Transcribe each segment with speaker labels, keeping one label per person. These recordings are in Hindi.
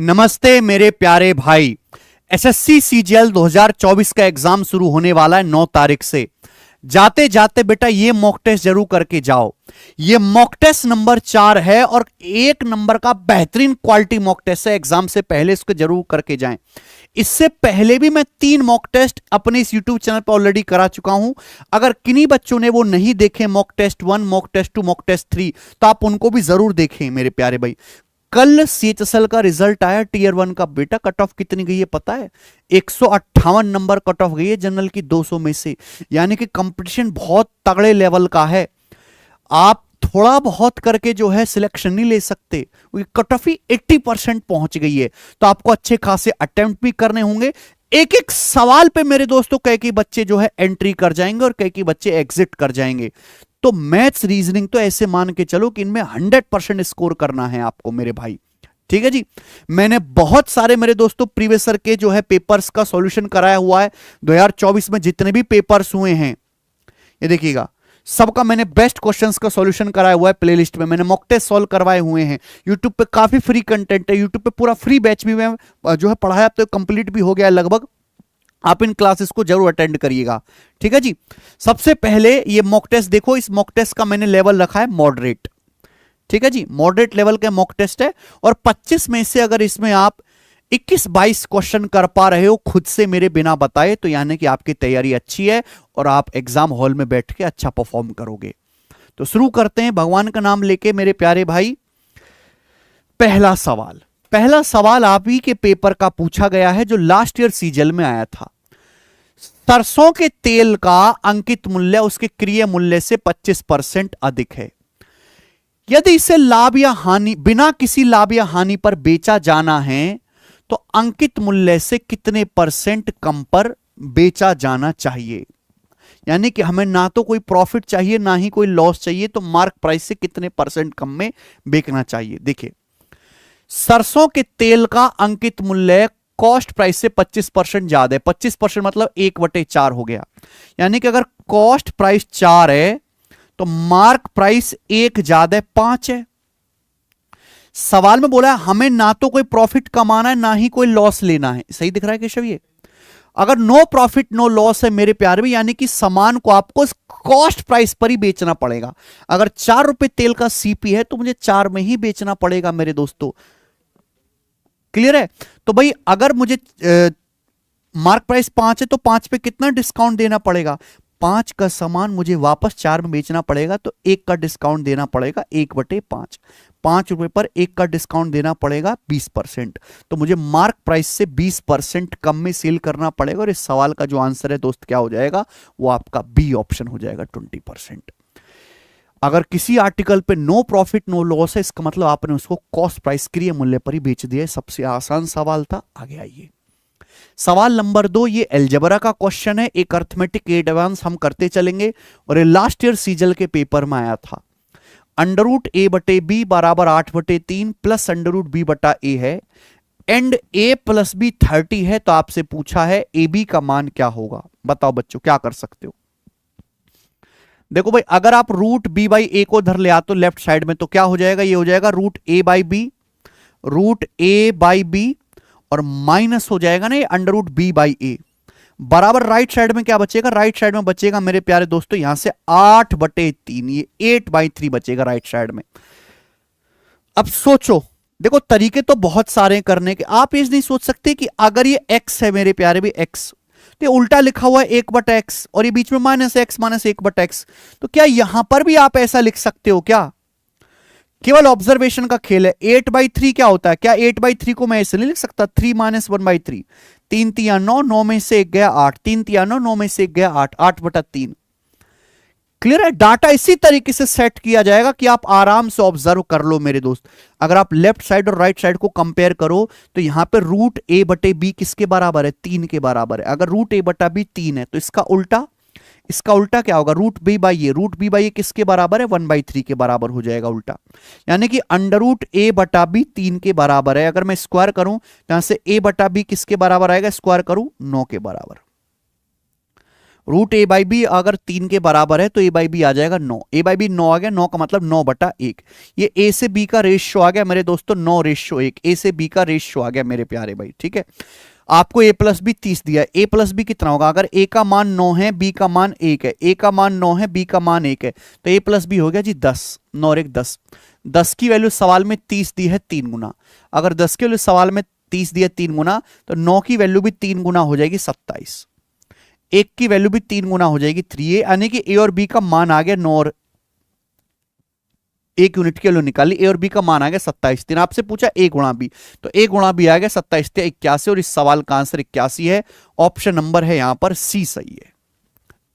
Speaker 1: नमस्ते मेरे प्यारे भाई। एसएससी सीजीएल 2024 का एग्जाम शुरू होने वाला है 9 तारीख से। जाते जाते बेटा ये मॉक टेस्ट जरूर करके जाओ। ये मॉक टेस्ट नंबर 4 है और 1 नंबर का बेहतरीन क्वालिटी मॉक टेस्ट है। एग्जाम से पहले इसको जरूर करके जाएं। इससे पहले भी मैं 3 मॉक टेस्ट अपने इस यूट्यूब चैनल पर ऑलरेडी करा चुका हूं। अगर किन्हीं बच्चों ने वो नहीं देखे, mock test 1, mock test 2, mock test 3, तो आप उनको भी जरूर देखें मेरे प्यारे भाई। कल सीएचएसएल का रिजल्ट आया टीयर 1 का। बेटा कट ऑफ कितनी गई है पता है? 158 नंबर कट ऑफ गई है जनरल की 200 में से। यानी कि कंपटीशन बहुत तगड़े लेवल का है। आप थोड़ा बहुत करके जो है सिलेक्शन नहीं ले सकते, कट ऑफ ही 80% पहुंच गई है। तो आपको अच्छे खासे अटेम्प्ट भी करने होंगे। एक एक सवाल पे मेरे दोस्तों कई बच्चे जो है एंट्री कर जाएंगे और कई बच्चे एग्जिट कर जाएंगे। तो मैथ्स रीजनिंग तो ऐसे मान के चलो कि इनमें 100% स्कोर करना है आपको मेरे भाई। ठीक है जी। मैंने बहुत सारे मेरे दोस्तों प्रीवियसर के जो है पेपर्स का सॉल्यूशन कराया हुआ है। 2024 में जितने भी पेपर्स हुए हैं ये देखिएगा, सबका मैंने बेस्ट क्वेश्चंस का सॉल्यूशन कराया हुआ है। प्लेलिस्ट में मैंने मॉक टेस्ट सॉल्व करवाए हुए हैं। यूट्यूब पे काफी फ्री कंटेंट है। यूट्यूब पे पूरा फ्री बैच भी मैं जो है पढ़ाया, अब तो कंप्लीट भी हो गया है लगभग। आप इन क्लासेस को जरूर अटेंड करिएगा। ठीक है जी। सबसे पहले ये मॉक टेस्ट देखो। इस मॉक टेस्ट का मैंने लेवल रखा है मॉडरेट। ठीक है जी, मॉडरेट लेवल का मॉक टेस्ट है। और 25 में से अगर इसमें आप 21-22 क्वेश्चन कर पा रहे हो खुद से मेरे बिना बताए, तो यानी कि आपकी तैयारी अच्छी है और आप एग्जाम हॉल में बैठ के अच्छा परफॉर्म करोगे। तो शुरू करते हैं भगवान का नाम लेके मेरे प्यारे भाई। पहला सवाल आप ही के पेपर का पूछा गया है जो लास्ट ईयर सीजीएल में आया था। सरसों के तेल का अंकित मूल्य उसके क्रिय मूल्य से 25% अधिक है। यदि इसे लाभ या हानि, बिना किसी लाभ या हानि पर बेचा जाना है तो अंकित मूल्य से कितने परसेंट कम पर बेचा जाना चाहिए। यानी कि हमें ना तो कोई प्रॉफिट चाहिए ना ही कोई लॉस चाहिए, तो मार्क प्राइस से कितने परसेंट कम में बेचना चाहिए। देखिए, सरसों के तेल का अंकित मूल्य कॉस्ट प्राइस से 25% ज्यादा है। 25% मतलब 1/4 हो गया। यानी कि अगर कॉस्ट प्राइस 4 है तो मार्क प्राइस 1 ज्यादा है, 5 है। सवाल में बोला है हमें ना तो कोई प्रॉफिट कमाना है ना ही कोई लॉस लेना है। सही दिख रहा है केशव? ये अगर नो प्रॉफिट नो लॉस है मेरे प्यारे में, यानी कि सामान को आपको कॉस्ट प्राइस पर ही बेचना पड़ेगा। अगर 4 रुपए तेल का सीपी है तो मुझे 4 में ही बेचना पड़ेगा मेरे दोस्तों। क्लियर है? तो भाई अगर मुझे मार्क प्राइस 5 है तो 5 पे कितना डिस्काउंट देना पड़ेगा? 5 का सामान मुझे वापस 4 में बेचना पड़ेगा, तो 1 का डिस्काउंट देना पड़ेगा 1/5। 5 रुपए पर 1 का डिस्काउंट देना पड़ेगा 20%। तो मुझे मार्क प्राइस से 20% कम में सेल करना पड़ेगा। और इस सवाल का जो आंसर है दोस्त क्या हो जाएगा? वो आपका बी ऑप्शन हो जाएगा, 20%। अगर किसी आर्टिकल पे नो प्रॉफिट नो लॉस है, इसका मतलब आपने उसको कॉस्ट प्राइस क्रिय मूल्य पर ही बेच दिया। सबसे आसान सवाल था। आगे आइए, सवाल नंबर 2। ये अलजेब्रा का क्वेश्चन है, एक अर्थमेटिक एडवांस हम करते चलेंगे और ये लास्ट ईयर सीजीएल के पेपर में आया था। √a/b बराबर 8/3 प्लस √b/a है एंड a प्लस b 30 है। तो आपसे पूछा है ए बी का मान क्या होगा। बताओ बच्चों क्या कर सकते हो। देखो भाई, अगर आप √b/a को धर ले आते हो लेफ्ट साइड में, तो क्या हो जाएगा? ये हो जाएगा √a/b और माइनस हो जाएगा ना ये √b/a। बराबर राइट साइड में क्या बचेगा? राइट साइड में बचेगा मेरे प्यारे दोस्तों यहां से 8/3, ये 8/3 बचेगा राइट साइड में। अब सोचो, देखो तरीके तो बहुत सारे करने के। आप ये नहीं सोच सकते कि अगर ये x है मेरे प्यारे भी x, तो उल्टा लिखा हुआ है 1/x और ये बीच में -x -1/x, तो क्या यहां पर भी आप ऐसा लिख सकते हो क्या? केवल ऑब्जर्वेशन का खेल है। 8/3 क्या होता है? क्या 8/3 को मैं ऐसे नहीं लिख सकता? 3 - 1/3। 3 तिया 9, 9 में से 1 गया 8, 3 तिया 9, 9 में से 1 गया 8, 8/3। क्लियर है? डाटा इसी तरीके से सेट किया जाएगा कि आप आराम से ऑब्जर्व कर लो मेरे दोस्त। अगर आप लेफ्ट साइड और राइट साइड को कंपेयर करो तो यहां पे √a/b किसके बराबर है? 3 के बराबर है। अगर √a/b 3 है तो इसका उल्टा क्या होगा? √b/a। √b/a किसके बराबर है? 1/3 के बराबर हो जाएगा उल्टा। यानी कि √a/b 3 के बराबर है। अगर मैं स्क्वायर करूं तो यहां से a/b किसके बराबर आएगा? स्क्वायर करूं 9 के बराबर। रूट ए बाई बी अगर 3 के बराबर है तो ए बाई बी आ जाएगा 9, ए बाई बी 9 आ गया, 9 का मतलब 9/1। ये ए से बी का रेशियो आ गया मेरे दोस्तों 9:1, ए से बी का रेशियो आ गया मेरे प्यारे भाई, ठीक है। आपको a प्लस बी 30 दिया है, a प्लस बी कितना होगा, अगर a का मान 9 है, b का मान 1 है, a का मान 9 है, b का मान 1 है, तो a प्लस बी हो गया जी 10, 9 और 1 10। 10 की वैल्यू सवाल में 30 दी है 3 गुना, अगर 10 की वैल्यू सवाल में 30 दी है 3 गुना, तो 9 की वैल्यू भी 3 गुना हो जाएगी 27, 1 की वैल्यू भी 3 गुना हो जाएगी 3a, यानी कि a और b का मान आ गया 9 और 1 यूनिट की वैल्यू निकाली, ए और बी का मान आ गया 27। तीन आपसे पूछा a गुणा बी, तो a गुणा बी आ गया 27 81, और इस सवाल का आंसर 81 है, ऑप्शन नंबर है यहां पर सी सही है,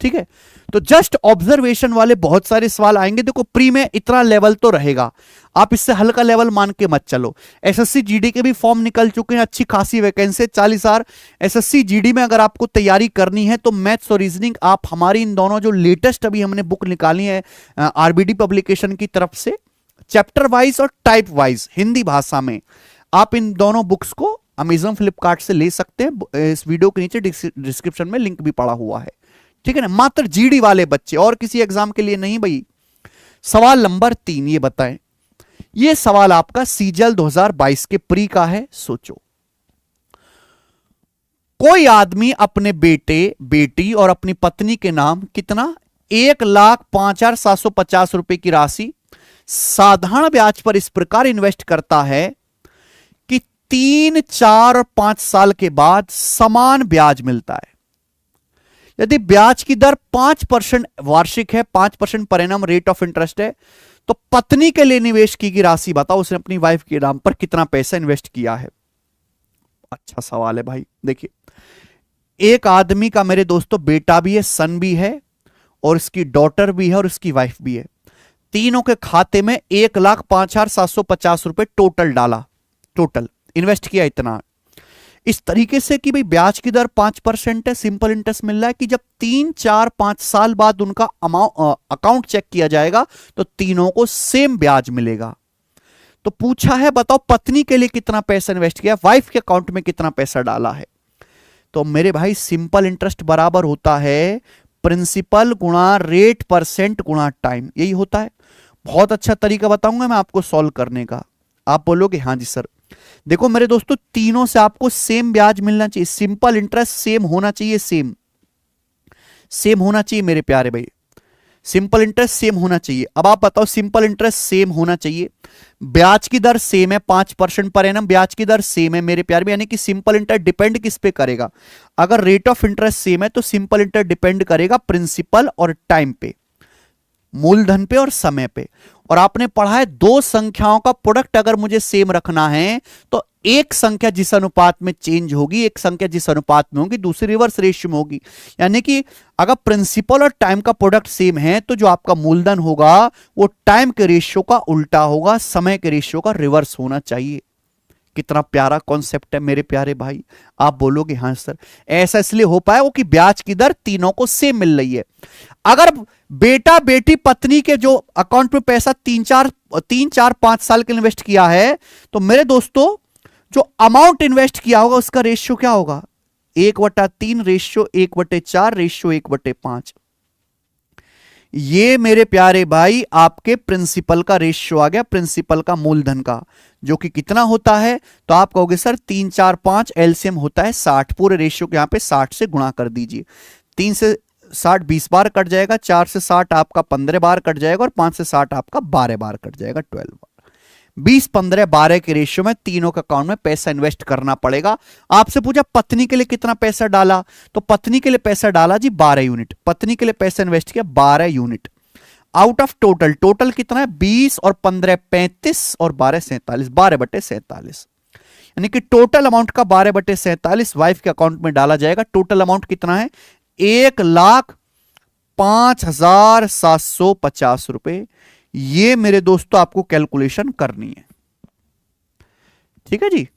Speaker 1: ठीक है। तो जस्ट ऑब्जर्वेशन वाले बहुत सारे सवाल आएंगे, देखो प्री में इतना लेवल तो रहेगा, आप इससे हल्का लेवल मान के मत चलो। एसएससी जीडी के भी फॉर्म निकल चुके हैं, अच्छी खासी वैकेंसी 40,000। एसएससी जीडी में अगर आपको तैयारी करनी है तो मैथ्स और रीजनिंग आप हमारी इन दोनों जो लेटेस्ट अभी हमने बुक निकाली है आरबीडी पब्लिकेशन की तरफ से, चैप्टर वाइज और टाइप वाइज हिंदी भाषा में, आप इन दोनों बुक्स को अमेजन फ्लिपकार्ट से ले सकते हैं। इस वीडियो के नीचे डिस्क्रिप्शन में लिंक भी पड़ा हुआ है, ठीक है ना। मात्र जीडी वाले बच्चे, और किसी एग्जाम के लिए नहीं भाई। सवाल नंबर 3 ये बताएं, ये सवाल आपका सीजल 2022 के प्री का है। सोचो, कोई आदमी अपने बेटे बेटी और अपनी पत्नी के नाम कितना 1,05,750 रुपए की राशि साधारण ब्याज पर इस प्रकार इन्वेस्ट करता है कि 3, 4 और 5 साल के बाद समान ब्याज मिलता है। यदि ब्याज की दर 5% वार्षिक है, 5% per annum rate of interest है, तो पत्नी के लिए निवेश की गई राशि बताओ, उसने अपनी वाइफ के नाम पर कितना पैसा इन्वेस्ट किया है। अच्छा सवाल है भाई। देखिए, एक आदमी का मेरे दोस्तों बेटा भी है, सन भी है, और इसकी डॉटर भी है, और इसकी वाइफ भी है। तीनों के खाते में 1,05,750 रुपए टोटल डाला, टोटल इन्वेस्ट किया इतना, इस तरीके से कि भाई ब्याज की दर 5% है, सिंपल इंटरेस्ट मिल रहा है, कि जब 3, 4, 5 साल बाद उनका अकाउंट चेक किया जाएगा तो तीनों को सेम ब्याज मिलेगा। तो पूछा है बताओ पत्नी के लिए कितना पैसा इन्वेस्ट किया, वाइफ के अकाउंट में कितना पैसा डाला है। तो मेरे भाई सिंपल इंटरेस्ट बराबर होता है प्रिंसिपल गुणा रेट परसेंट गुणा टाइम, यही होता है। बहुत अच्छा तरीका बताऊंगा मैं आपको सॉल्व करने का, आप बोलोगे हाँ जी सर। देखो मेरे दोस्तों, तीनों से आपको सेम ब्याज मिलना चाहिए, सिंपल इंटरेस्ट सेम होना चाहिए, सेम होना चाहिए मेरे प्यारे भाई, सिंपल इंटरेस्ट सेम होना चाहिए। अब आप बताओ, सिंपल इंटरेस्ट सेम होना चाहिए, ब्याज की दर सेम है, 5% पर एनम ब्याज की दर सेम है मेरे प्यारे भाई, यानी कि सिंपल इंटरेस्ट डिपेंड किस पे करेगा, अगर रेट ऑफ इंटरेस्ट सेम है तो सिंपल इंटरेस्ट डिपेंड करेगा प्रिंसिपल और टाइम पे, मूलधन पे और समय पे। और आपने पढ़ा है दो संख्याओं का प्रोडक्ट अगर मुझे सेम रखना है तो एक संख्या जिस अनुपात में चेंज होगी, एक संख्या जिस अनुपात में होगी, दूसरी रिवर्स रेशियो में होगी। यानी कि अगर प्रिंसिपल और टाइम का प्रोडक्ट सेम है तो जो आपका मूलधन होगा वो टाइम के रेशियो का उल्टा होगा, समय के रेशियो का रिवर्स होना चाहिए। कितना प्यारा कॉन्सेप्ट है मेरे प्यारे भाई, आप बोलोगे हाँ सर। ऐसा इसलिए हो पाया वो कि ब्याज की दर तीनों को सेम मिल रही है। अगर बेटा बेटी पत्नी के जो अकाउंट में पैसा 3, 4, 5 साल के इन्वेस्ट किया है, तो मेरे दोस्तों जो अमाउंट इन्वेस्ट किया होगा उसका रेशियो क्या होगा, 1/3 रेशियो 1/4 रेशियो 1/5। ये मेरे प्यारे भाई आपके प्रिंसिपल का रेशियो आ गया, प्रिंसिपल का मूलधन का, जो कि कितना होता है, तो आप कहोगे सर 3, 4, 5 एलसीएम होता है 60, पूरे रेशियो को यहां पे 60 से गुणा कर दीजिए। 3 से 60 20 बार कट जाएगा, 4 से 60 आपका 15 बार कट जाएगा, और 5 से 60 आपका 12 बार कट जाएगा, 12 बार। 20, 15, 12 के रेशियो में तीनों के अकाउंट में पैसा इन्वेस्ट करना पड़ेगा। आपसे पूछा पत्नी के लिए कितना पैसा डाला, तो पत्नी के लिए पैसा डाला जी 12 यूनिट, पत्नी के लिए पैसा इन्वेस्ट किया 12 unit out of total. Total कितना है 20 और 15 35 और 12 47, 12/47, यानी कि टोटल अमाउंट का 12/47 वाइफ के अकाउंट में डाला जाएगा। टोटल अमाउंट कितना है 1,05,750 रुपए। ये मेरे दोस्तों आपको कैलकुलेशन करनी है, ठीक है जी।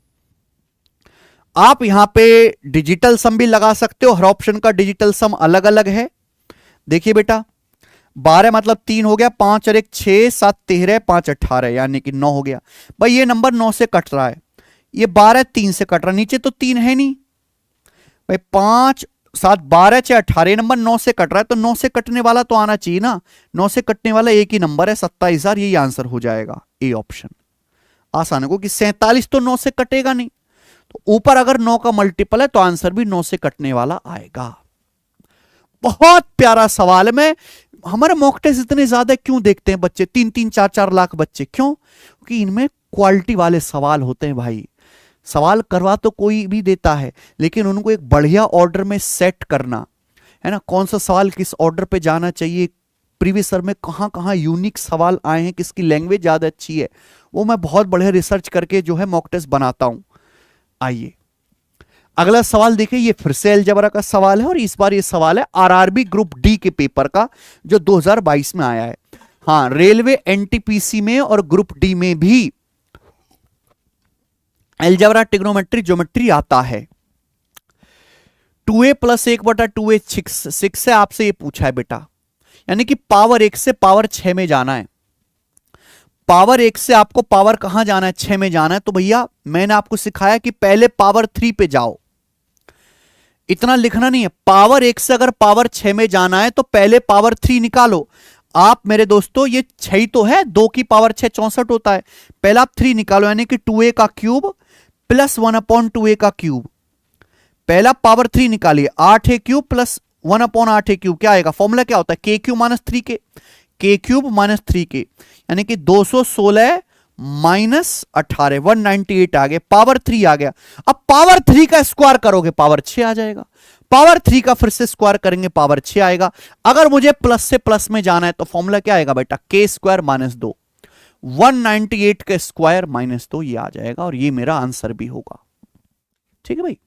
Speaker 1: आप यहां पे डिजिटल सम भी लगा सकते हो, हर ऑप्शन का डिजिटल सम अलग अलग है। देखिए बेटा 12 मतलब 3 हो गया, 5 और 1 6, 7 13, 5 18, यानी कि 9 हो गया। भाई ये नंबर 9 से कट रहा है, ये 12 3 से कट रहा है, नीचे तो 3 है नहीं भाई, 5 7 12 चाहे 18 नंबर 9 से कट रहा है तो 9 से कटने वाला तो आना चाहिए ना। 9 से कटने वाला एक ही नंबर है 27,000, यही आंसर हो जाएगा ए ऑप्शन। आसान है क्योंकि 47 तो 9 से कटेगा नहीं, तो ऊपर अगर 9 का मल्टीपल है तो आंसर भी 9 से कटने वाला आएगा। बहुत प्यारा सवाल है। मैं हमारे मॉक टेस्ट इतने ज्यादा क्यों देखते हैं बच्चे, 3-3 4-4 लाख बच्चे, क्यों? क्योंकि इनमें क्वालिटी वाले सवाल होते हैं भाई। सवाल करवा तो कोई भी देता है, लेकिन उनको एक बढ़िया ऑर्डर में सेट करना है ना, कौन सा सवाल किस ऑर्डर पे जाना चाहिए, प्रीवियस ईयर में कहां कहां यूनिक सवाल आए हैं, किसकी लैंग्वेज ज्यादा अच्छी है, वो मैं बहुत बढ़िया रिसर्च करके जो है मॉक टेस्ट बनाता हूं। आइए अगला सवाल देखिए, ये फिर से अलजेब्रा का सवाल है और इस बार ये सवाल है आरआरबी ग्रुप डी के पेपर का जो 2022 में आया है। हाँ, रेलवे एनटीपीसी में और ग्रुप डी में भी अलजेब्रा, ट्रिग्नोमेट्री, ज्योमेट्री आता है। 2a + 1/2a 6 से आपसे ये पूछा है बेटा, यानी कि पावर 1 से पावर 6 में जाना है। पावर 1 से आपको पावर कहां जाना है, 6 में जाना है। तो भैया मैंने आपको सिखाया कि पहले पावर 3 पे जाओ, इतना लिखना नहीं है। पावर 1 से अगर पावर 6 में जाना है तो पहले पावर 3 निकालो। आप मेरे दोस्तों ये 6 तो है, 2 की पावर 6 64 होता है, पहला आप 3 निकालो, यानी कि 2a का क्यूब प्लस 1/2a का क्यूब। पहला पावर 3 निकालिए, 8a cube plus 1/8a cube, क्या आएगा? फॉर्मूला क्या होता है? k cube minus 3k, k cube minus 3k, यानी कि 216 माइनस 18, 198 आ गया, पावर 3 आ गया। अब पावर 3 का स्क्वायर करोगे पावर 6 आ जाएगा, पावर 3 का फिर से स्क्वायर करेंगे पावर 6 आएगा। अगर मुझे प्लस से प्लस में जाना है तो फॉर्मूला क्या आएगा बेटा? k स्क्वायर माइनस 2, 198 का स्क्वायर माइनस 2, ये आ जाएगा और ये मेरा आंसर भी होगा। ठीक है भाई,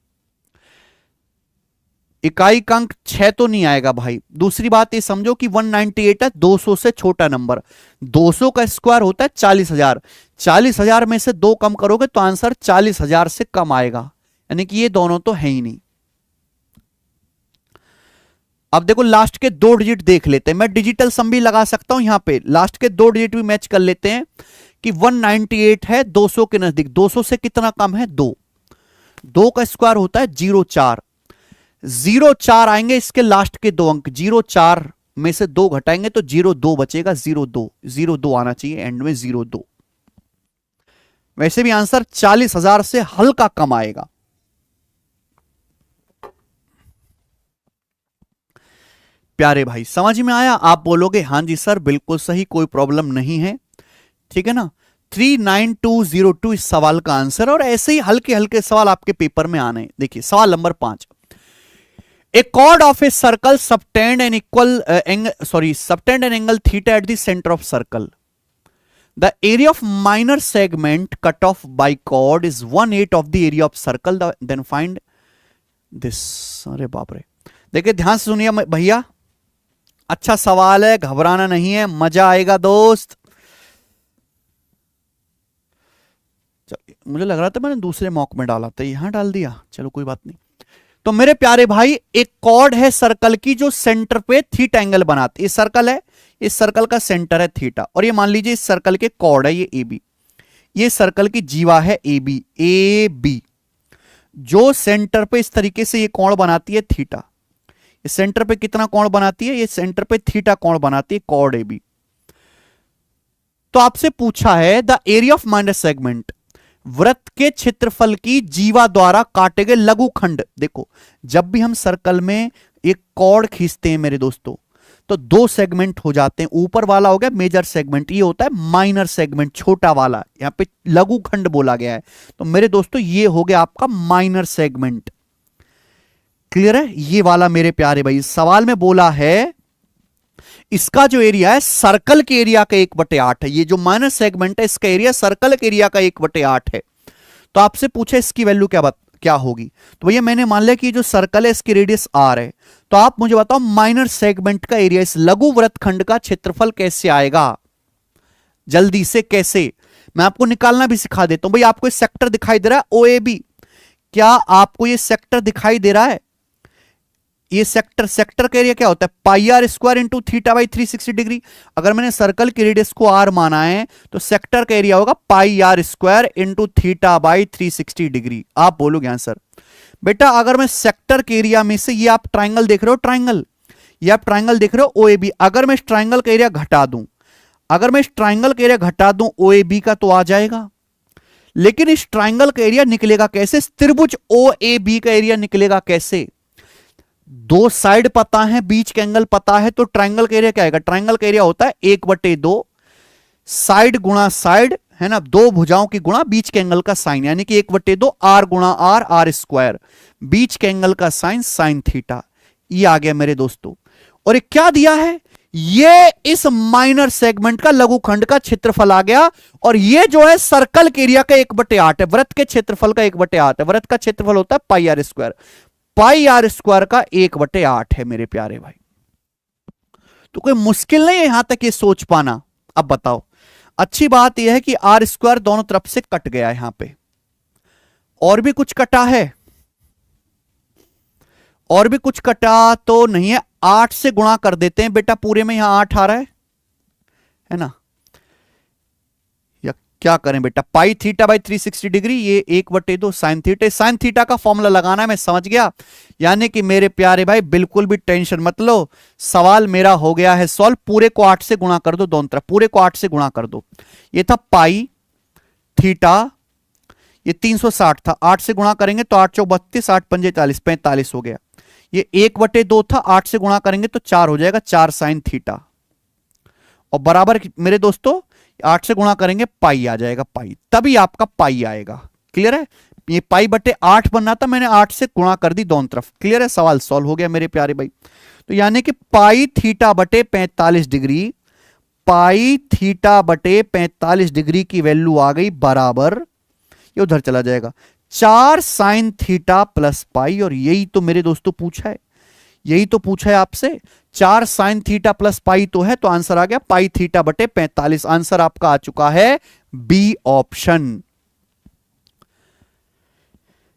Speaker 1: इकाई का अंक 6 तो नहीं आएगा भाई। दूसरी बात ये समझो कि 198 है 200 से छोटा नंबर, 200 का स्क्वायर होता है 40,000, 40,000 में से 2 कम करोगे तो आंसर 40,000 से कम आएगा, यानी कि ये दोनों तो है ही नहीं। अब देखो लास्ट के 2 डिजिट देख लेते हैं, मैं डिजिटल सम भी लगा सकता हूं यहां पे, लास्ट के 2 डिजिट भी मैच कर लेते हैं कि 198 है 200 के नजदीक, 200 से कितना कम है? 2, 2 का स्क्वायर होता है 04, 04 आएंगे इसके लास्ट के 2 अंक, 04 में से 2 घटाएंगे तो 02 बचेगा, 02 आना चाहिए एंड में, 02। वैसे भी आंसर 40,000 से हल्का कम आएगा। प्यारे भाई समझ में आया? आप बोलोगे हां जी सर बिल्कुल सही, कोई प्रॉब्लम नहीं है, ठीक है ना। 39202 इस सवाल का आंसर, और ऐसे ही हल्के हल्के सवाल आपके पेपर में आने हैं। देखिए सवाल number 5, A chord of a circle subtend an angle theta at the center of circle. The area of minor segment cut off by chord is 1/8 of the area of circle. Then find this. अरे बाप रे, देखिए ध्यान से सुनिए भैया, अच्छा सवाल है, घबराना नहीं है, मजा आएगा दोस्त। मुझे लग रहा था मैंने दूसरे मॉक में डाला था, यहां डाल दिया, चलो कोई बात नहीं। तो मेरे प्यारे भाई एक कॉर्ड है सर्कल की जो सेंटर पे थीटा एंगल बनाती है। ये सर्कल है, इस सर्कल का सेंटर है थीटा, और ये मान लीजिए इस सर्कल के कॉर्ड है ये ए बी, ये सर्कल की जीवा है ए बी, जो सेंटर पे इस तरीके से ये कोण बनाती है थीटा। ये सेंटर पे कितना कोण बनाती है? ये सेंटर पे थीटा कोण बनाती है, कॉर्ड ए बी। तो आपसे पूछा है the area of minor segment, वृत्त के क्षेत्रफल की जीवा द्वारा काटे गए लघु खंड। देखो जब भी हम सर्कल में एक कॉर्ड खींचते हैं मेरे दोस्तों तो 2 सेगमेंट हो जाते हैं, ऊपर वाला हो गया मेजर सेगमेंट, ये होता है माइनर सेगमेंट, छोटा वाला, यहां पे लघु खंड बोला गया है। तो मेरे दोस्तों ये हो गया आपका माइनर सेगमेंट। क्लियर है? ये वाला मेरे प्यारे भाई सवाल में बोला है इसका जो एरिया है सर्कल के एरिया का 1/8 है, ये जो माइनर सेगमेंट है इसका एरिया सर्कल के एरिया का 1/8 है। तो आपसे पूछा इसकी वैल्यू क्या होगी? तो भैया मैंने मान लिया कि जो सर्कल है इसकी रेडियस r है, तो आप मुझे बताओ माइनर सेगमेंट का एरिया, इस लघु वृत्तखंड का क्षेत्रफल कैसे आएगा? जल्दी से कैसे, मैं आपको निकालना भी सिखा देता हूं। भाई आपको ये सेक्टर दिखाई दे रहा है OAB, क्या आपको ये सेक्टर दिखाई दे रहा है? ये सेक्टर का एरिया क्या होता है, pi R square into theta by 360 degree. अगर मैंने सर्कल की रेडियस को आर माना है तो सेक्टर का एरिया होगा pi R square into theta by 360 degree. आप बोलोगे आंसर। बेटा अगर मैं सेक्टर के एरिया में से, ये आप ट्राइंगल देख रहे हो, ट्राइंगल, ये आप ट्राइंगल देख रहे हो ओएबी, अगर मैं इस ट्राइंगल का एरिया घटा दूं, अगर मैं इस ट्राइंगल का एरिया घटा दूं ओएबी का तो आ जाएगा, लेकिन इस ट्राइंगल का एरिया निकलेगा कैसे, त्रिभुज ओएबी का एरिया निकलेगा कैसे, दो साइड पता है, बीच का एंगल पता है, तो ट्राइंगल का एरिया क्या आएगा, ट्राइंगल का एरिया होता है 1/2 साइड गुणा साइड, है ना, दो भुजाओं की गुणा बीच के एंगल का साइन, यानी कि 1/2 आर गुणा आर, आर स्क्वायर, बीच के एंगल का साइन साइन थीटा। ये आ गया मेरे दोस्तों। और ये क्या दिया है, ये इस माइनर सेगमेंट का लघुखंड का क्षेत्रफल आ गया, और ये जो है सर्कल के एरिया का 1/8 है, वृत्त के क्षेत्रफल का 1/8 है। वृत्त का क्षेत्रफल होता है pi R square, pi R square का 1/8 है मेरे प्यारे भाई। तो कोई मुश्किल नहीं है यहां तक ये सोच पाना। अब बताओ, अच्छी बात यह है कि आर स्क्वायर दोनों तरफ से कट गया यहां पे, और भी कुछ कटा है, और भी कुछ कटा तो नहीं है। 8 से गुणा कर देते हैं बेटा, पूरे में यहां 8 आ रहा है ना, या क्या करें बेटा, पाई थीटा बाई 360 डिग्री, ये 1/2 साइन थीटा। साइन थीटा का फॉर्मूला लगाना है, मैं समझ गया। यानी कि मेरे प्यारे भाई बिल्कुल भी टेंशन मत लो, सवाल मेरा हो गया है सॉल्व। पूरे को 8 से गुणा कर दो दोनों तरफ, पूरे को 8 से गुणा कर दो। ये था पाई थीटा, ये 360 था, 8 से गुणा करेंगे तो 8 चौक 32, 8 पंजे 40, 45 हो गया। ये 1/2 था, 8 से गुणा करेंगे तो 4 हो जाएगा, 4 साइन थीटा, और बराबर मेरे दोस्तों 8 से गुणा करेंगे पाई आ जाएगा, पाई, तभी आपका पाई आएगा। क्लियर है, ये पाई/8 बनना था, मैंने 8 से गुणा कर दी दोनों तरफ। क्लियर है, सवाल सॉल्व हो गया मेरे प्यारे भाई। तो यानी कि पाई थीटा बटे 45 डिग्री, पाई थीटा बटे 45 डिग्री की वैल्यू आ गई बराबर, ये उधर चला जाएगा, 4 साइन थीटा प्लस पाई। और यही तो मेरे दोस्तों पूछा है, यही तो पूछा है आपसे, 4 साइन थीटा प्लस पाई तो है, तो आंसर आ गया पाई थीटा बटे 45। आंसर आपका आ चुका है बी ऑप्शन।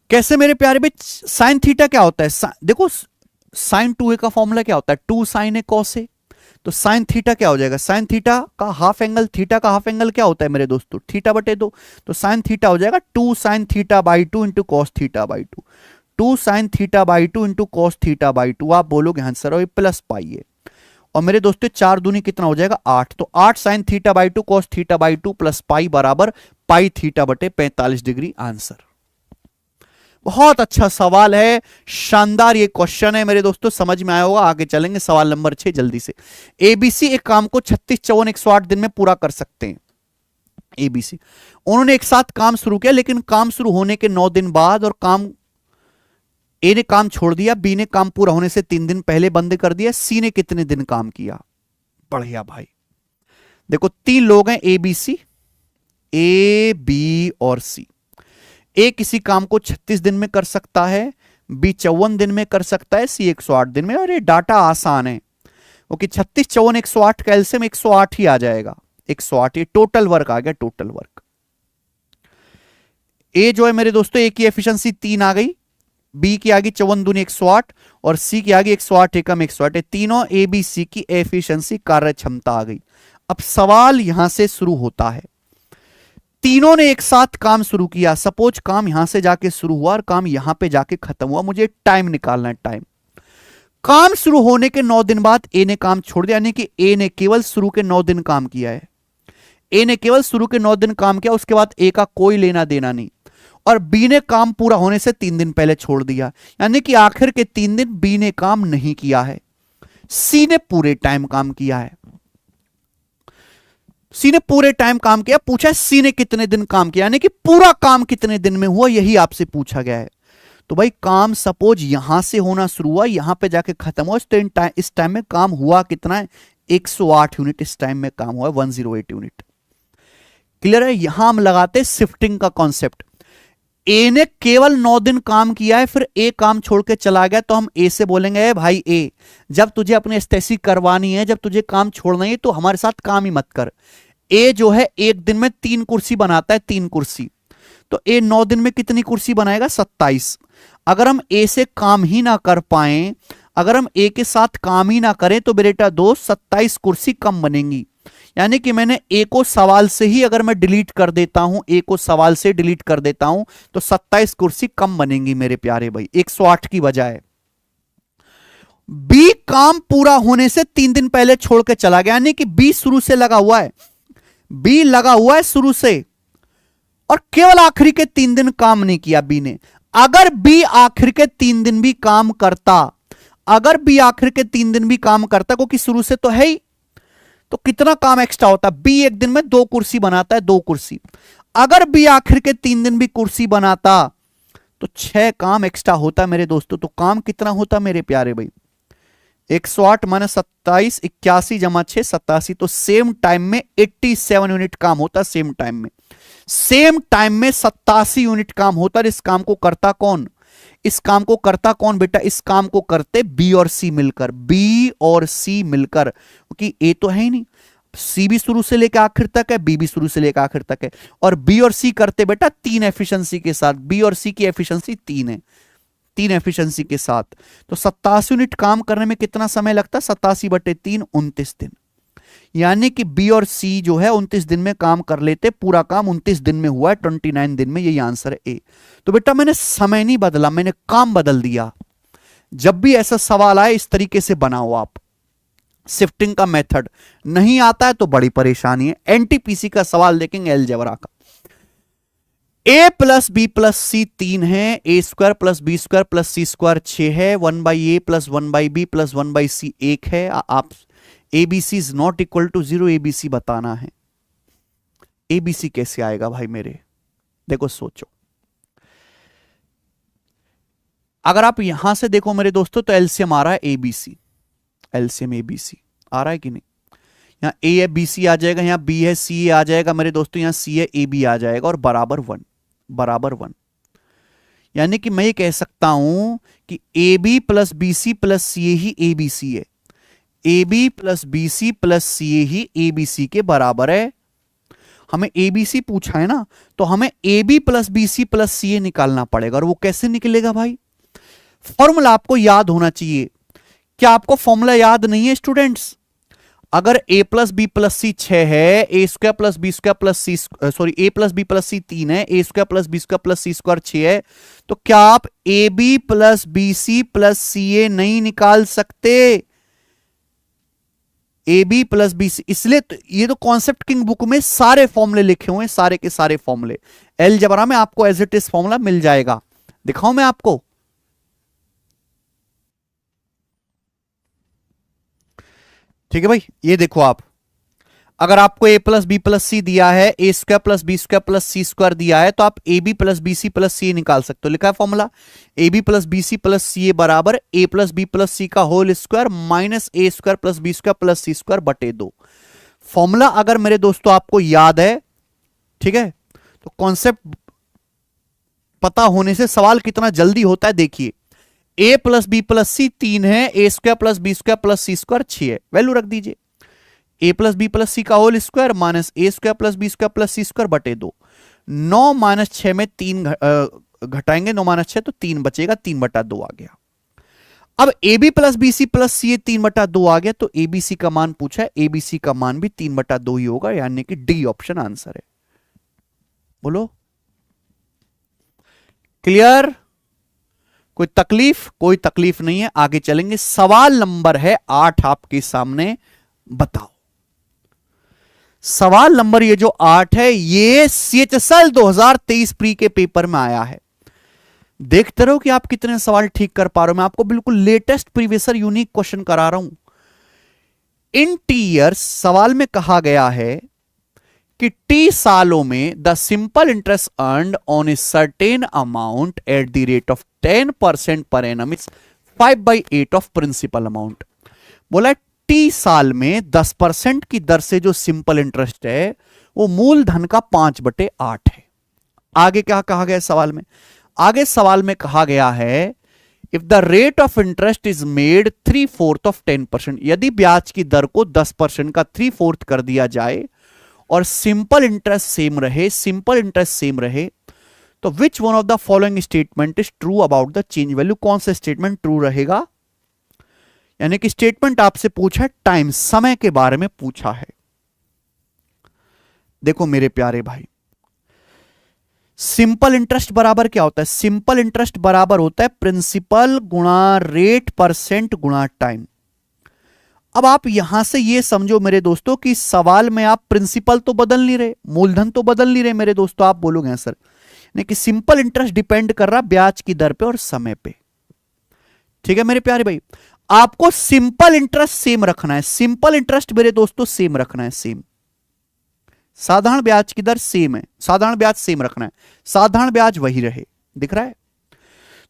Speaker 1: कैसे मेरे प्यारे बच्चे, साइन थीटा क्या होता है, देखो साइन 2a का फॉर्मूला क्या होता है, 2 साइन ए कॉस ए। तो साइन थीटा क्या हो जाएगा, साइन थीटा का हाफ एंगल, थीटा का हाफ एंगल क्या होता है मेरे दोस्तों, थीटा/2। तो साइन थीटा हो जाएगा 2 sign थीटा/2 into cos थीटा/2, 2 sign थीटा/2 into cos थीटा/2। आप बोलोगे हाँ सर, प्लस पाई है, और मेरे दोस्तों 4 दूनी कितना हो जाएगा 8, तो 8 साइन थीटा/2 कॉस थीटा/2 प्लस पाई बराबर पाई थीटा बटे 45 डिग्री। आंसर। बहुत अच्छा सवाल है, शानदार ये क्वेश्चन है मेरे दोस्तों, समझ में आया होगा। आगे चलेंगे सवाल नंबर 6 जल्दी से। एबीसी एक काम को 36, 54, 108 दिन में पूरा कर सकते हैं। एबीसी उन्होंने एक साथ काम शुरू किया, लेकिन काम शुरू होने के 9 दिन बाद, और काम ए ने काम छोड़ दिया, बी ने काम पूरा होने से 3 दिन पहले बंद कर दिया, सी ने कितने दिन काम किया। बढ़िया भाई, देखो 3 लोग हैं एबीसी, ए बी और सी। ए किसी काम को 36 दिन में कर सकता है, बी 54 दिन में कर सकता है, सी 108 दिन में। और ये डाटा आसान है, क्योंकि 36, 54, 108 का एलसीएम 108 ही आ जाएगा, 108। ये टोटल वर्क आ गया, टोटल वर्क। ए जो है मेरे दोस्तों, ए की एफिशिएंसी 3 आ गई, बी की आ गई 54 दूनी 108, और सी की आ गई 108 एकम 108। तीनों ए बी सी की एफिशिएंसी, कार्य क्षमता आ गई। अब सवाल यहां से शुरू होता है, तीनों ने एक साथ काम शुरू किया, सपोज काम यहां से जाके शुरू हुआ और काम यहां पे जाके खत्म हुआ, मुझे टाइम निकालना है, टाइम। काम शुरू होने के 9 दिन बाद ए ने काम छोड़ दिया, यानी कि ए ने केवल शुरू के 9 दिन काम किया है, ए ने केवल शुरू के 9 दिन काम किया, उसके बाद ए का कोई लेना देना नहीं। और बी ने काम पूरा होने से 3 दिन पहले छोड़ दिया, यानी कि आखिर के 3 दिन बी ने काम नहीं किया है। सी ने पूरे टाइम काम किया है, सी ने पूरे टाइम काम किया। पूछा है सी ने कितने दिन काम किया, यानी कि पूरा काम कितने दिन में हुआ, यही आपसे पूछा गया है। तो भाई काम सपोज यहां से होना शुरू हुआ, यहां पे जाके खत्म हुआ, इस टाइम में काम हुआ कितना है, 108 यूनिट इस टाइम में काम हुआ है, 108 यूनिट। क्लियर है, यहां हम लगाते शिफ्टिंग का कॉन्सेप्ट। ए ने केवल 9 दिन काम किया है, फिर ए काम छोड़ के चला गया, तो हम ए से बोलेंगे भाई ए, जब तुझे अपनी एस्थेसी करवानी है, जब तुझे काम छोड़ना है, तो हमारे साथ काम ही मत कर। ए जो है एक दिन में 3 कुर्सी बनाता है, 3 कुर्सी, तो ए 9 दिन में कितनी कुर्सी बनाएगा, 27। अगर हम ए से काम ही ना कर पाए, अगर हम ए के साथ काम ही ना करें तो बेटा दोस्त 27 कुर्सी कम बनेंगी। यानी कि मैंने ए को सवाल से ही अगर मैं डिलीट कर देता हूं, ए को सवाल से डिलीट कर देता हूं तो 27 कुर्सी कम बनेंगी मेरे प्यारे भाई, 108 की बजाय। बी काम पूरा होने से 3 दिन पहले छोड़ के चला गया, यानी कि बी शुरू से लगा हुआ है, बी लगा हुआ है शुरू से, और केवल आखिरी के 3 दिन काम नहीं किया बी ने। अगर बी आखिर के 3 दिन भी काम करता, अगर बी आखिर के 3 दिन भी काम करता, क्योंकि शुरू से तो है ही, तो कितना काम एक्स्ट्रा होता? बी एक दिन में 2 कुर्सी बनाता है, 2 कुर्सी। अगर बी आखिर के 3 दिन भी कुर्सी बनाता तो 6 काम एक्स्ट्रा होता मेरे दोस्तों। तो काम कितना होता मेरे प्यारे भाई? 108 माइनस 27, 81 जमा 6 87। तो सेम टाइम में 87 यूनिट काम होता, सेम टाइम में, सेम टाइम में 87 यूनिट काम होता। इस काम को करता कौन? इस काम को करता कौन बेटा? इस काम को करते बी और सी मिलकर, बी और सी मिलकर, क्योंकि ए तो है ही नहीं, सी भी शुरू से लेकर आखिर तक है, बी भी शुरू से लेकर आखिर तक है, और बी और सी करते बेटा 3 एफिशिएंसी के साथ, बी और सी की एफिशिएंसी 3 है, 3 एफिशिएंसी के साथ। तो 87 यूनिट काम करने में कितना समय लगता? 87/3 29 दिन। यानी कि बी और सी जो है 29 दिन में काम कर लेते, पूरा काम 29 दिन में हुआ है, 29 दिन में। यही आंसर है ए। तो बेटा मैंने समय नहीं बदला, मैंने काम बदल दिया। जब भी ऐसा सवाल आए इस तरीके से बनाओ आप। शिफ्टिंग का मेथड नहीं आता है तो बड़ी परेशानी है। एनटीपीसी का सवाल देखेंगे अलजेब्रा का। A plus B plus C 3 है, A square plus B square plus C square 6 है, 1/a plus 1/b plus 1/c 1 है। आप ABC is not equal to 0, ABC बताना है। एबीसी कैसे आएगा भाई मेरे? देखो सोचो, अगर आप यहां से देखो मेरे दोस्तों तो एलसीएम आ रहा है एबीसी, एलसीएम एबीसी आ रहा है कि नहीं? यहां ए है बी सी आ जाएगा, यहां बी है सी आ जाएगा मेरे दोस्तों, यहां सी है ए बी आ जाएगा, और बराबर 1, बराबर 1। यानी कि मैं ये कह सकता हूं कि A B plus B C plus C ही ए बी सी है, A B plus B C plus C ही ए बी सी के बराबर है। हमें ए बी सी पूछा है ना, तो हमें A B plus B C plus C निकालना पड़ेगा। और वो कैसे निकलेगा भाई? फॉर्मूला आपको याद होना चाहिए। क्या आपको फॉर्मूला याद नहीं है स्टूडेंट्स? अगर a plus B plus C 6 है, A square plus B square plus C, sorry A plus B plus C 3 है, A square plus B square plus C square 6 है, तो क्या आप A B plus B C plus C A नहीं निकाल सकते? A B plus B C, इसलिए तो ये तो कॉन्सेप्ट किंग बुक में सारे फॉर्मूले लिखे हुए हैं, सारे के सारे फॉर्मूले। अलजेब्रा में आपको एज इट इज फॉर्मूला मिल जाएगा। दिखाऊं मैं आपको? ठीक है भाई, ये देखो आप, अगर आपको a plus B plus C दिया है, A square plus B square plus C square दिया है, तो आप A B plus B C plus C निकाल सकते हो। लिखा है formula A B plus B C plus C बराबर A plus B plus C का whole square minus A square plus B square plus C square बटे 2। फॉर्मूला अगर मेरे दोस्तों आपको याद है, ठीक है, तो कॉन्सेप्ट पता होने से सवाल कितना जल्दी होता है देखिए। A plus B plus C 3 है, A square plus B square plus C square 6 है, वैल्यू रख दीजिए। A plus B plus C का whole square minus A square plus B square plus C square बटे 2। 9 माइनस 6 में 3 घटाएंगे, 9 माइनस 6 तो 3 बचेगा, 3/2 आ गया। अब A B plus B C plus C 3/2 आ गया, तो एबीसी का मान पूछा है, एबीसी का मान भी 3/2 ही होगा, यानी कि डी ऑप्शन आंसर है। बोलो क्लियर? कोई तकलीफ? कोई तकलीफ नहीं है, आगे चलेंगे। सवाल नंबर है 8 आपके सामने, बताओ। सवाल नंबर ये जो 8 है, ये CHSL 2023 प्री के पेपर में आया है। देखते रहो कि आप कितने सवाल ठीक कर पा रहे हो। मैं आपको बिल्कुल लेटेस्ट प्रीवियस यूनिक क्वेश्चन करा रहा हूं। इन ईयर्स सवाल में कहा गया है कि टी सालों में the simple interest earned on a certain amount at the rate of 10% per annum is 5/8 of principal amount. बोला टी साल में 10% की दर से जो सिंपल इंटरेस्ट है वो मूलधन का 5/8 है। आगे क्या कहा गया सवाल में? आगे सवाल में कहा गया है if the rate of interest is made 3/4 of 10%, यदि ब्याज की दर को 10% का 3/4 कर दिया जाए और सिंपल इंटरेस्ट सेम रहे, सिंपल इंटरेस्ट सेम रहे, तो which one of the following statement is true about the change value? कौन सा स्टेटमेंट ट्रू रहेगा? यानी कि स्टेटमेंट आपसे पूछा है टाइम, समय के बारे में पूछा है। देखो मेरे प्यारे भाई, सिंपल इंटरेस्ट बराबर क्या होता है? सिंपल इंटरेस्ट बराबर होता है प्रिंसिपल गुणा रेट परसेंट गुणा टाइम। अब आप यहां से ये समझो मेरे दोस्तों कि सवाल में आप प्रिंसिपल तो बदल नहीं रहे, मूलधन तो बदल नहीं रहे मेरे दोस्तों। आप बोलोगे सर, यानी कि सिंपल इंटरेस्ट डिपेंड कर रहा ब्याज की दर पे और समय पे। ठीक है मेरे प्यारे भाई, आपको सिंपल इंटरेस्ट सेम रखना है। सिंपल इंटरेस्ट मेरे दोस्तों सेम रखना है, सेम। साधारण ब्याज की दर सेम है, साधारण ब्याज सेम रखना है, साधारण ब्याज वही रहे। दिख रहा है?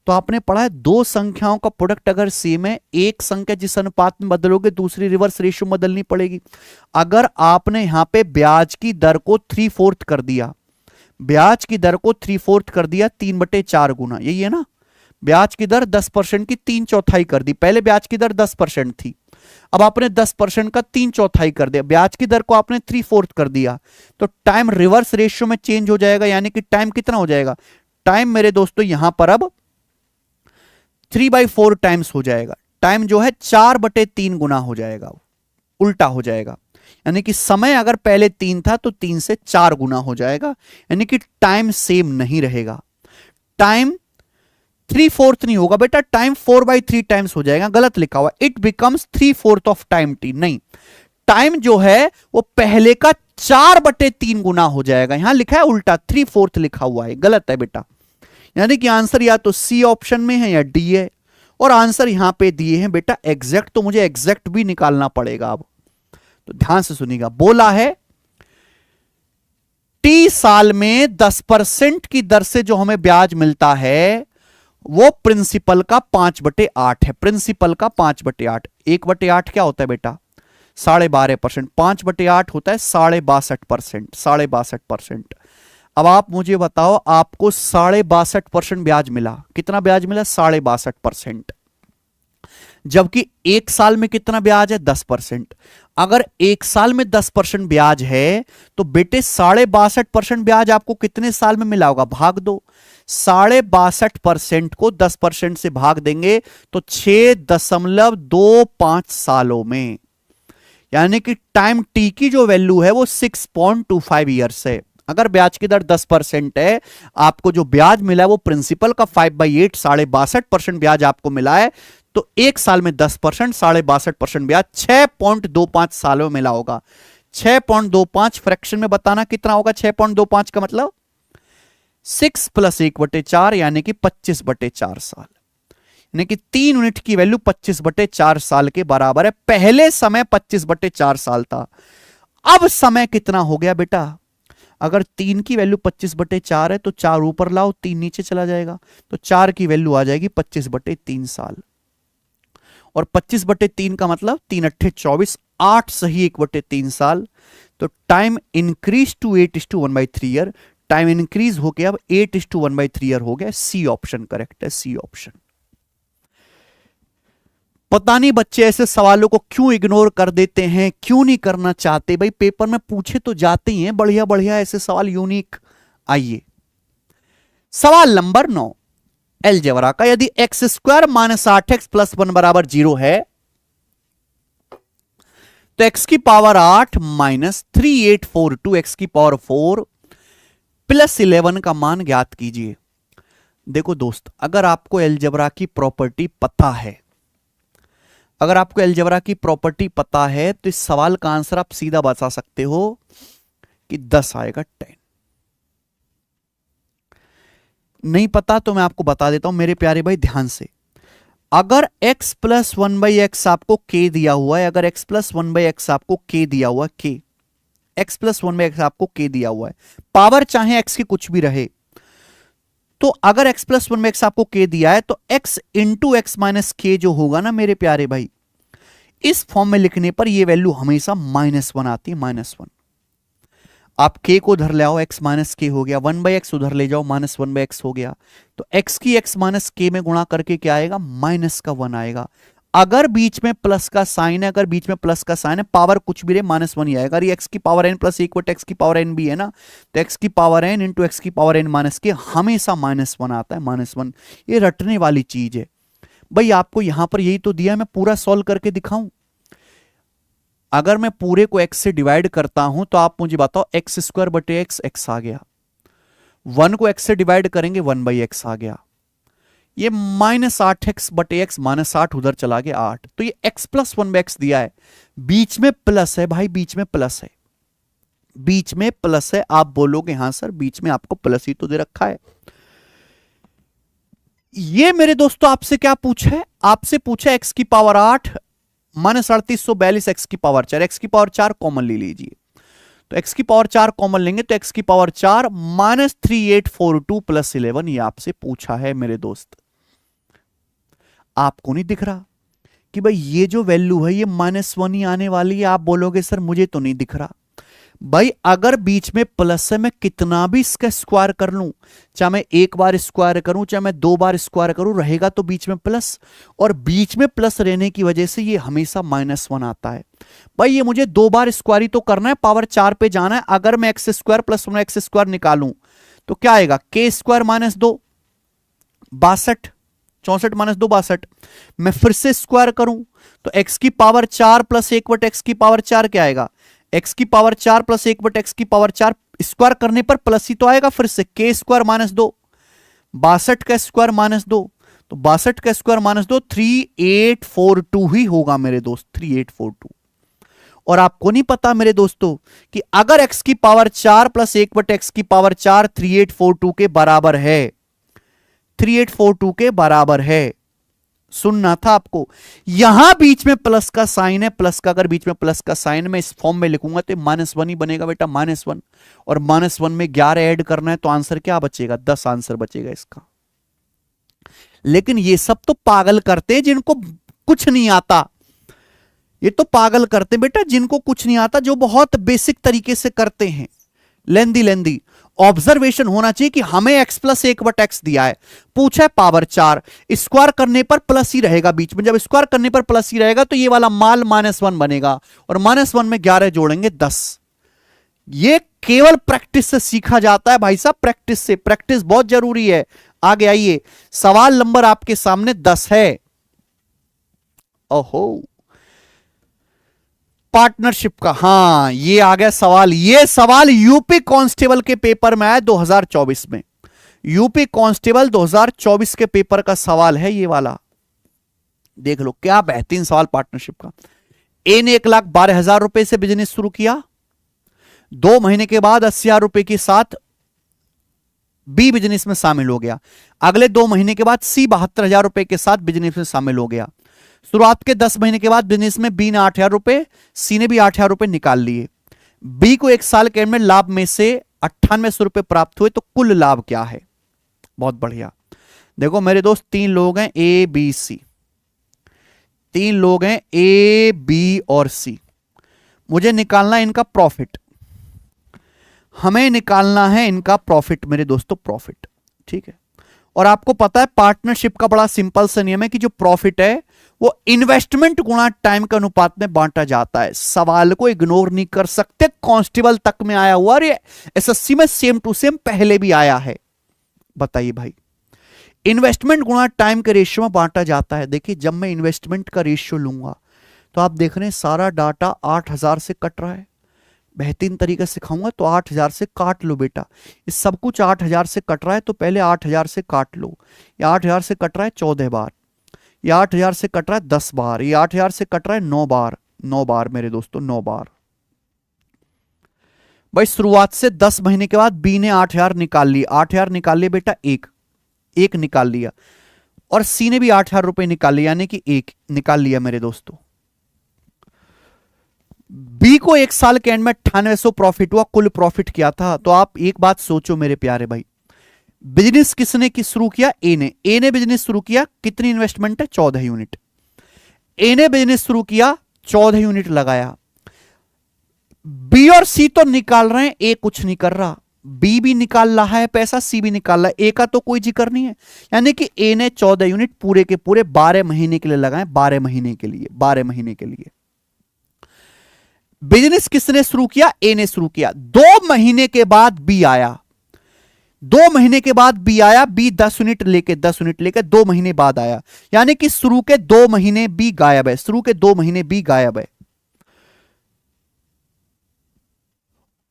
Speaker 1: तो आपने पढ़ा है दो संख्याओं का प्रोडक्ट अगर सेम है, एक संख्या जिस अनुपात में बदलोगे दूसरी रिवर्स रेशियो बदलनी पड़ेगी। अगर आपने यहां पे ब्याज की दर को 3/4 कर दिया, ब्याज की दर को 3/4 कर दिया 3/4 गुना, यही है ना। ब्याज की दर 10% की 3/4 कर दी। पहले ब्याज की दर 10% थी, अब आपने 10% का 3/4 कर दिया, ब्याज की दर को आपने 3/4 कर दिया, तो टाइम रिवर्स रेशियो में चेंज हो जाएगा। यानी कि टाइम कितना हो जाएगा? टाइम मेरे दोस्तों यहां पर अब 3/4 टाइम्स हो जाएगा। टाइम जो है 4/3 गुना हो जाएगा, उल्टा हो जाएगा। यानी कि समय अगर पहले 3 था तो 3 से 4 गुना हो जाएगा। यानी कि टाइम सेम नहीं रहेगा। टाइम 3/4 नहीं होगा बेटा, टाइम 4/3 टाइम्स हो जाएगा। गलत लिखा हुआ, it becomes 3/4 of time T. नहीं, टाइम जो है वो पहले का 4/3 गुना हो जाएगा। यहां लिखा है उल्टा, 3/4 लिखा हुआ है, गलत है बेटा। यानी कि आंसर या तो सी ऑप्शन में है या डी है, और आंसर यहां पे दिए हैं बेटा एग्जैक्ट, तो मुझे एग्जैक्ट भी निकालना पड़ेगा। अब तो ध्यान से सुनिएगा, बोला है टी साल में 10% की दर से जो हमें ब्याज मिलता है वो प्रिंसिपल का 5/8 है। प्रिंसिपल का 5/8, 1/8 क्या होता है बेटा? 12.5%। 5/8 होता है 62.5%, 62.5%। अब आप मुझे बताओ, आपको 62.5% ब्याज मिला। कितना ब्याज मिला? 62.5%। जबकि एक साल में कितना ब्याज है? 10%। अगर एक साल में 10% ब्याज है तो बेटे 62.5% ब्याज आपको कितने साल में मिला होगा? भाग दो। 62.5% को 10% से भाग देंगे तो 6.25 सालों में। यानी कि टाइम टी की जो वैल्यू है वो 6.25 ईयर्स है। अगर ब्याज की दर 10% है, आपको जो ब्याज मिला है वो प्रिंसिपल का 5/8, 62.5% ब्याज आपको मिला है, तो एक साल में 10%, 62.5% ब्याज 6.25 सालों में मिला होगा। 6.25 फ्रैक्शन में बताना कितना होगा? 6.25 का मतलब 6 + 1/4 यानी कि 25/4 साल। यानी कि 3 यूनिट की वैल्यू 25/4 साल के बराबर है। पहले समय 25/4 साल था, अब समय कितना हो गया बेटा? अगर 3 की वैल्यू 25/4 है तो 4 ऊपर लाओ, 3 नीचे चला जाएगा, तो 4 की वैल्यू आ जाएगी 25/3 साल। और 25/3 का मतलब 3 × 8 = 24, 8 सही 1/3 साल। तो time increase to 8:1/3 year. Time increase होके अब 8:1/3 ईयर हो गया। सी ऑप्शन करेक्ट है, सी ऑप्शन। पता नहीं बच्चे ऐसे सवालों को क्यों इग्नोर कर देते हैं, क्यों नहीं करना चाहते। भाई पेपर में पूछे तो जाते ही हैं बढ़िया बढ़िया ऐसे सवाल, यूनिक। आइए सवाल नंबर 9 अलजेब्रा का। यदि x² - 8x + 1 = 0 है तो x की पावर 8 - 3842 x की पावर 4 + 11 का मान ज्ञात कीजिए। देखो दोस्त, अगर आपको अलजेब्रा की प्रॉपर्टी पता है, अगर आपको अलजेब्रा की प्रॉपर्टी पता है तो इस सवाल का आंसर आप सीधा बता सकते हो कि 10 आएगा, 10। नहीं पता तो मैं आपको बता देता हूं मेरे प्यारे भाई, ध्यान से। अगर x + 1/x आपको k दिया हुआ है, अगर x + 1/x आपको k दिया हुआ है, k x + 1/x आपको k दिया हुआ है, पावर चाहे x की कुछ भी रहे, तो अगर x + 1/x आपको k दिया है तो x × x - k जो होगा ना मेरे प्यारे भाई, इस फॉर्म में लिखने पर यह वैल्यू हमेशा -1 आती है, -1। आप k को उधर ले आओ, x - k हो गया, 1/x उधर ले जाओ, -1/x हो गया, तो x की x - k में गुणा करके क्या आएगा? -1 आएगा। अगर बीच में प्लस का साइन है, अगर बीच में प्लस का साइन है, पावर कुछ भी रहे, -1 ही आएगा। अगर x की पावर n + 1 x की पावर n भी है ना, तो x की पावर n × x की पावर n - k हमेशा -1 आता है, -1। ये रटने वाली चीज है। भाई आपको यहां पर यही तो दिया है, मैं पूरा सॉल्व करके दिखाऊं? अगर मैं पूरे को x से डिवाइड करता हूं तो आप मुझे बताओ, एक्स स्क्वायर बटे एक्स, एक्स आ गया। 1 को x से डिवाइड करेंगे 1/x आ गया। ये -8x बटे एक्स, -8 उधर चला गया 8, तो ये x प्लस 1/x दिया है। बीच में प्लस है भाई, बीच में प्लस है, बीच में प्लस है। आप बोलोगे हाँ सर बीच में आपको प्लस ही तो दे रखा है। ये मेरे दोस्तों आपसे क्या पूछा है? आपसे पूछा x की पावर 8 -3842 x की पावर 4, x की पावर 4 कॉमन ले लीजिए, तो x की पावर 4 कॉमन लेंगे तो x की पावर 4 -3842 + 11, ये आपसे पूछा है मेरे दोस्त। आपको नहीं दिख रहा कि भाई ये जो वैल्यू है ये -1 ही आने वाली है? आप बोलोगे सर मुझे तो नहीं दिख रहा। भाई अगर बीच में प्लस है, मैं कितना भी इसका स्क्वायर कर लूं, चाहे मैं एक बार स्क्वायर करूं चाहे मैं 2 बार स्क्वायर करूं, रहेगा तो बीच में प्लस, और बीच में प्लस रहने की वजह से ये हमेशा -1 आता है। भाई ये मुझे 2 बार स्क्वायर ही तो करना है, पावर 4 पे जाना है। अगर मैं x square plus 1 x square निकालूं तो क्या आएगा? k square -2 62, 64 -2 62। मैं फिर से स्क्वायर करूं तो x की पावर 4 प्लस 1/x की पावर 4 क्या आएगा? x की पावर 4 प्लस 1/x की पावर 4, स्क्वायर करने पर प्लस ही तो आएगा। फिर से k स्क्वायर -2, 62 का स्क्वायर -2, तो 62 का स्क्वायर -2, 3842 ही होगा मेरे दोस्त, 3842। और आपको नहीं पता मेरे दोस्तों कि अगर x की पावर 4 प्लस 1/x की पावर 4 3842 के बराबर है, 3842 के बराबर है, सुनना था आपको। यहां बीच में प्लस का साइन है, प्लस का अगर बीच में प्लस का साइन मैं इस फॉर्म में लिखूंगा तो -1 ही बनेगा बेटा, -1। और -1 में 11 ऐड करना है तो आंसर क्या बचेगा? 10 आंसर बचेगा इसका। लेकिन ये सब तो पागल करते हैं जिनको कुछ नहीं आता, ये तो पागल करते हैं बेटा जिनको कुछ नहीं आता, जो बहुत बेसिक तरीके से करते हैं। लेंदी ऑब्जर्वेशन होना चाहिए कि हमें x प्लस 1/x दिया है, पूछा है पावर 4, स्क्वायर करने पर प्लस ही रहेगा बीच में। जब स्क्वायर करने पर प्लस ही रहेगा तो ये वाला माल -1 बनेगा, और -1 में 11 जोड़ेंगे 10। ये केवल प्रैक्टिस से सीखा जाता है भाई साहब, प्रैक्टिस से। प्रैक्टिस बहुत जरूरी है। आगे आइए, सवाल नंबर आपके सामने 10 है। ओहो, पार्टनरशिप का, हां ये आ गया सवाल। ये सवाल यूपी कांस्टेबल के पेपर में आया 2024 में। यूपी कांस्टेबल 2024 के पेपर का सवाल है ये वाला। देख लो क्या बेहतरीन सवाल पार्टनरशिप का। ए ने 1,12,000 रुपए से बिजनेस शुरू किया, 2 महीने के बाद 80,000 रुपए के साथ बी बिजनेस में शामिल हो गया। अगले 2 महीने के बाद सी 72,000 रुपए के साथ बिजनेस में शामिल हो गया। शुरुआत के 10 महीने के बाद बिजनेस में बी ने 8,000 रुपए, सी ने भी 8,000 रुपए निकाल लिए। बी को 1 साल के एंड में लाभ में से 9800 रुपए प्राप्त हुए, तो कुल लाभ क्या है? बहुत बढ़िया। देखो मेरे दोस्त 3 लोग हैं, ए बी सी, 3 लोग हैं ए बी और सी। मुझे निकालना है इनका प्रॉफिट, हमें निकालना है इनका प्रॉफिट मेरे दोस्तों, प्रॉफिट। ठीक है, और आपको पता है पार्टनरशिप का बड़ा सिंपल सा नियम है कि जो प्रॉफिट है वो इन्वेस्टमेंट गुणा टाइम के अनुपात में बांटा जाता है। सवाल को इग्नोर नहीं कर सकते, कांस्टेबल तक में आया हुआ, और ये एसएससी में सेम टू सेम पहले भी आया है। बताइए भाई, इन्वेस्टमेंट गुणा टाइम के रेशियो में बांटा जाता है। देखिए जब मैं इन्वेस्टमेंट का रेशियो लूंगा तो आप देख रहे हैं सारा डाटा 8,000 से कट रहा है। बेहतरीन तरीके से सिखाऊंगा तो 8,000 से काट लो बेटा, इस सब कुछ 8,000 से कट रहा है तो पहले 8,000 से काट लो। ये 8,000 से कट रहा है 14 बार, ये 8,000 से कट रहा है 10 बार, ये 8,000 से कट रहा है 9 बार, 9 बार मेरे दोस्तों, 9 बार। भाई शुरुआत से 10 महीने के बाद बी ने 8,000 निकाल लिए, 8,000 निकाल लिए बेटा, एक निकाल लिया, और सी ने भी 8,000 रुपए निकाल लिया, यानी कि 1 निकाल लिया मेरे दोस्तों। बी को 1 साल के एंड में 9800 प्रॉफिट हुआ, कुल प्रॉफिट क्या था? तो आप एक बात सोचो मेरे प्यारे भाई, बिजनेस किसने शुरू किया? ए ने बिजनेस शुरू किया, कितनी इन्वेस्टमेंट है? 14 यूनिट। ए ने बिजनेस शुरू किया, 14 यूनिट लगाया। बी और सी तो निकाल रहे हैं, ए कुछ नहीं कर रहा। बी भी निकाल रहा है पैसा, सी भी निकाल रहा है, ए का तो कोई जिक्र नहीं है। यानी कि ए ने 14 यूनिट पूरे के पूरे 12 महीने के लिए लगाए, 12 महीने के लिए, 12 महीने के लिए। बिजनेस किसने शुरू किया? ए ने शुरू किया। 2 महीने के बाद बी आया, 2 महीने के बाद बी आया, बी 10 यूनिट लेके 2 महीने बाद आया, यानी कि शुरू के 2 महीने बी गायब है, शुरू के 2 महीने बी गायब है।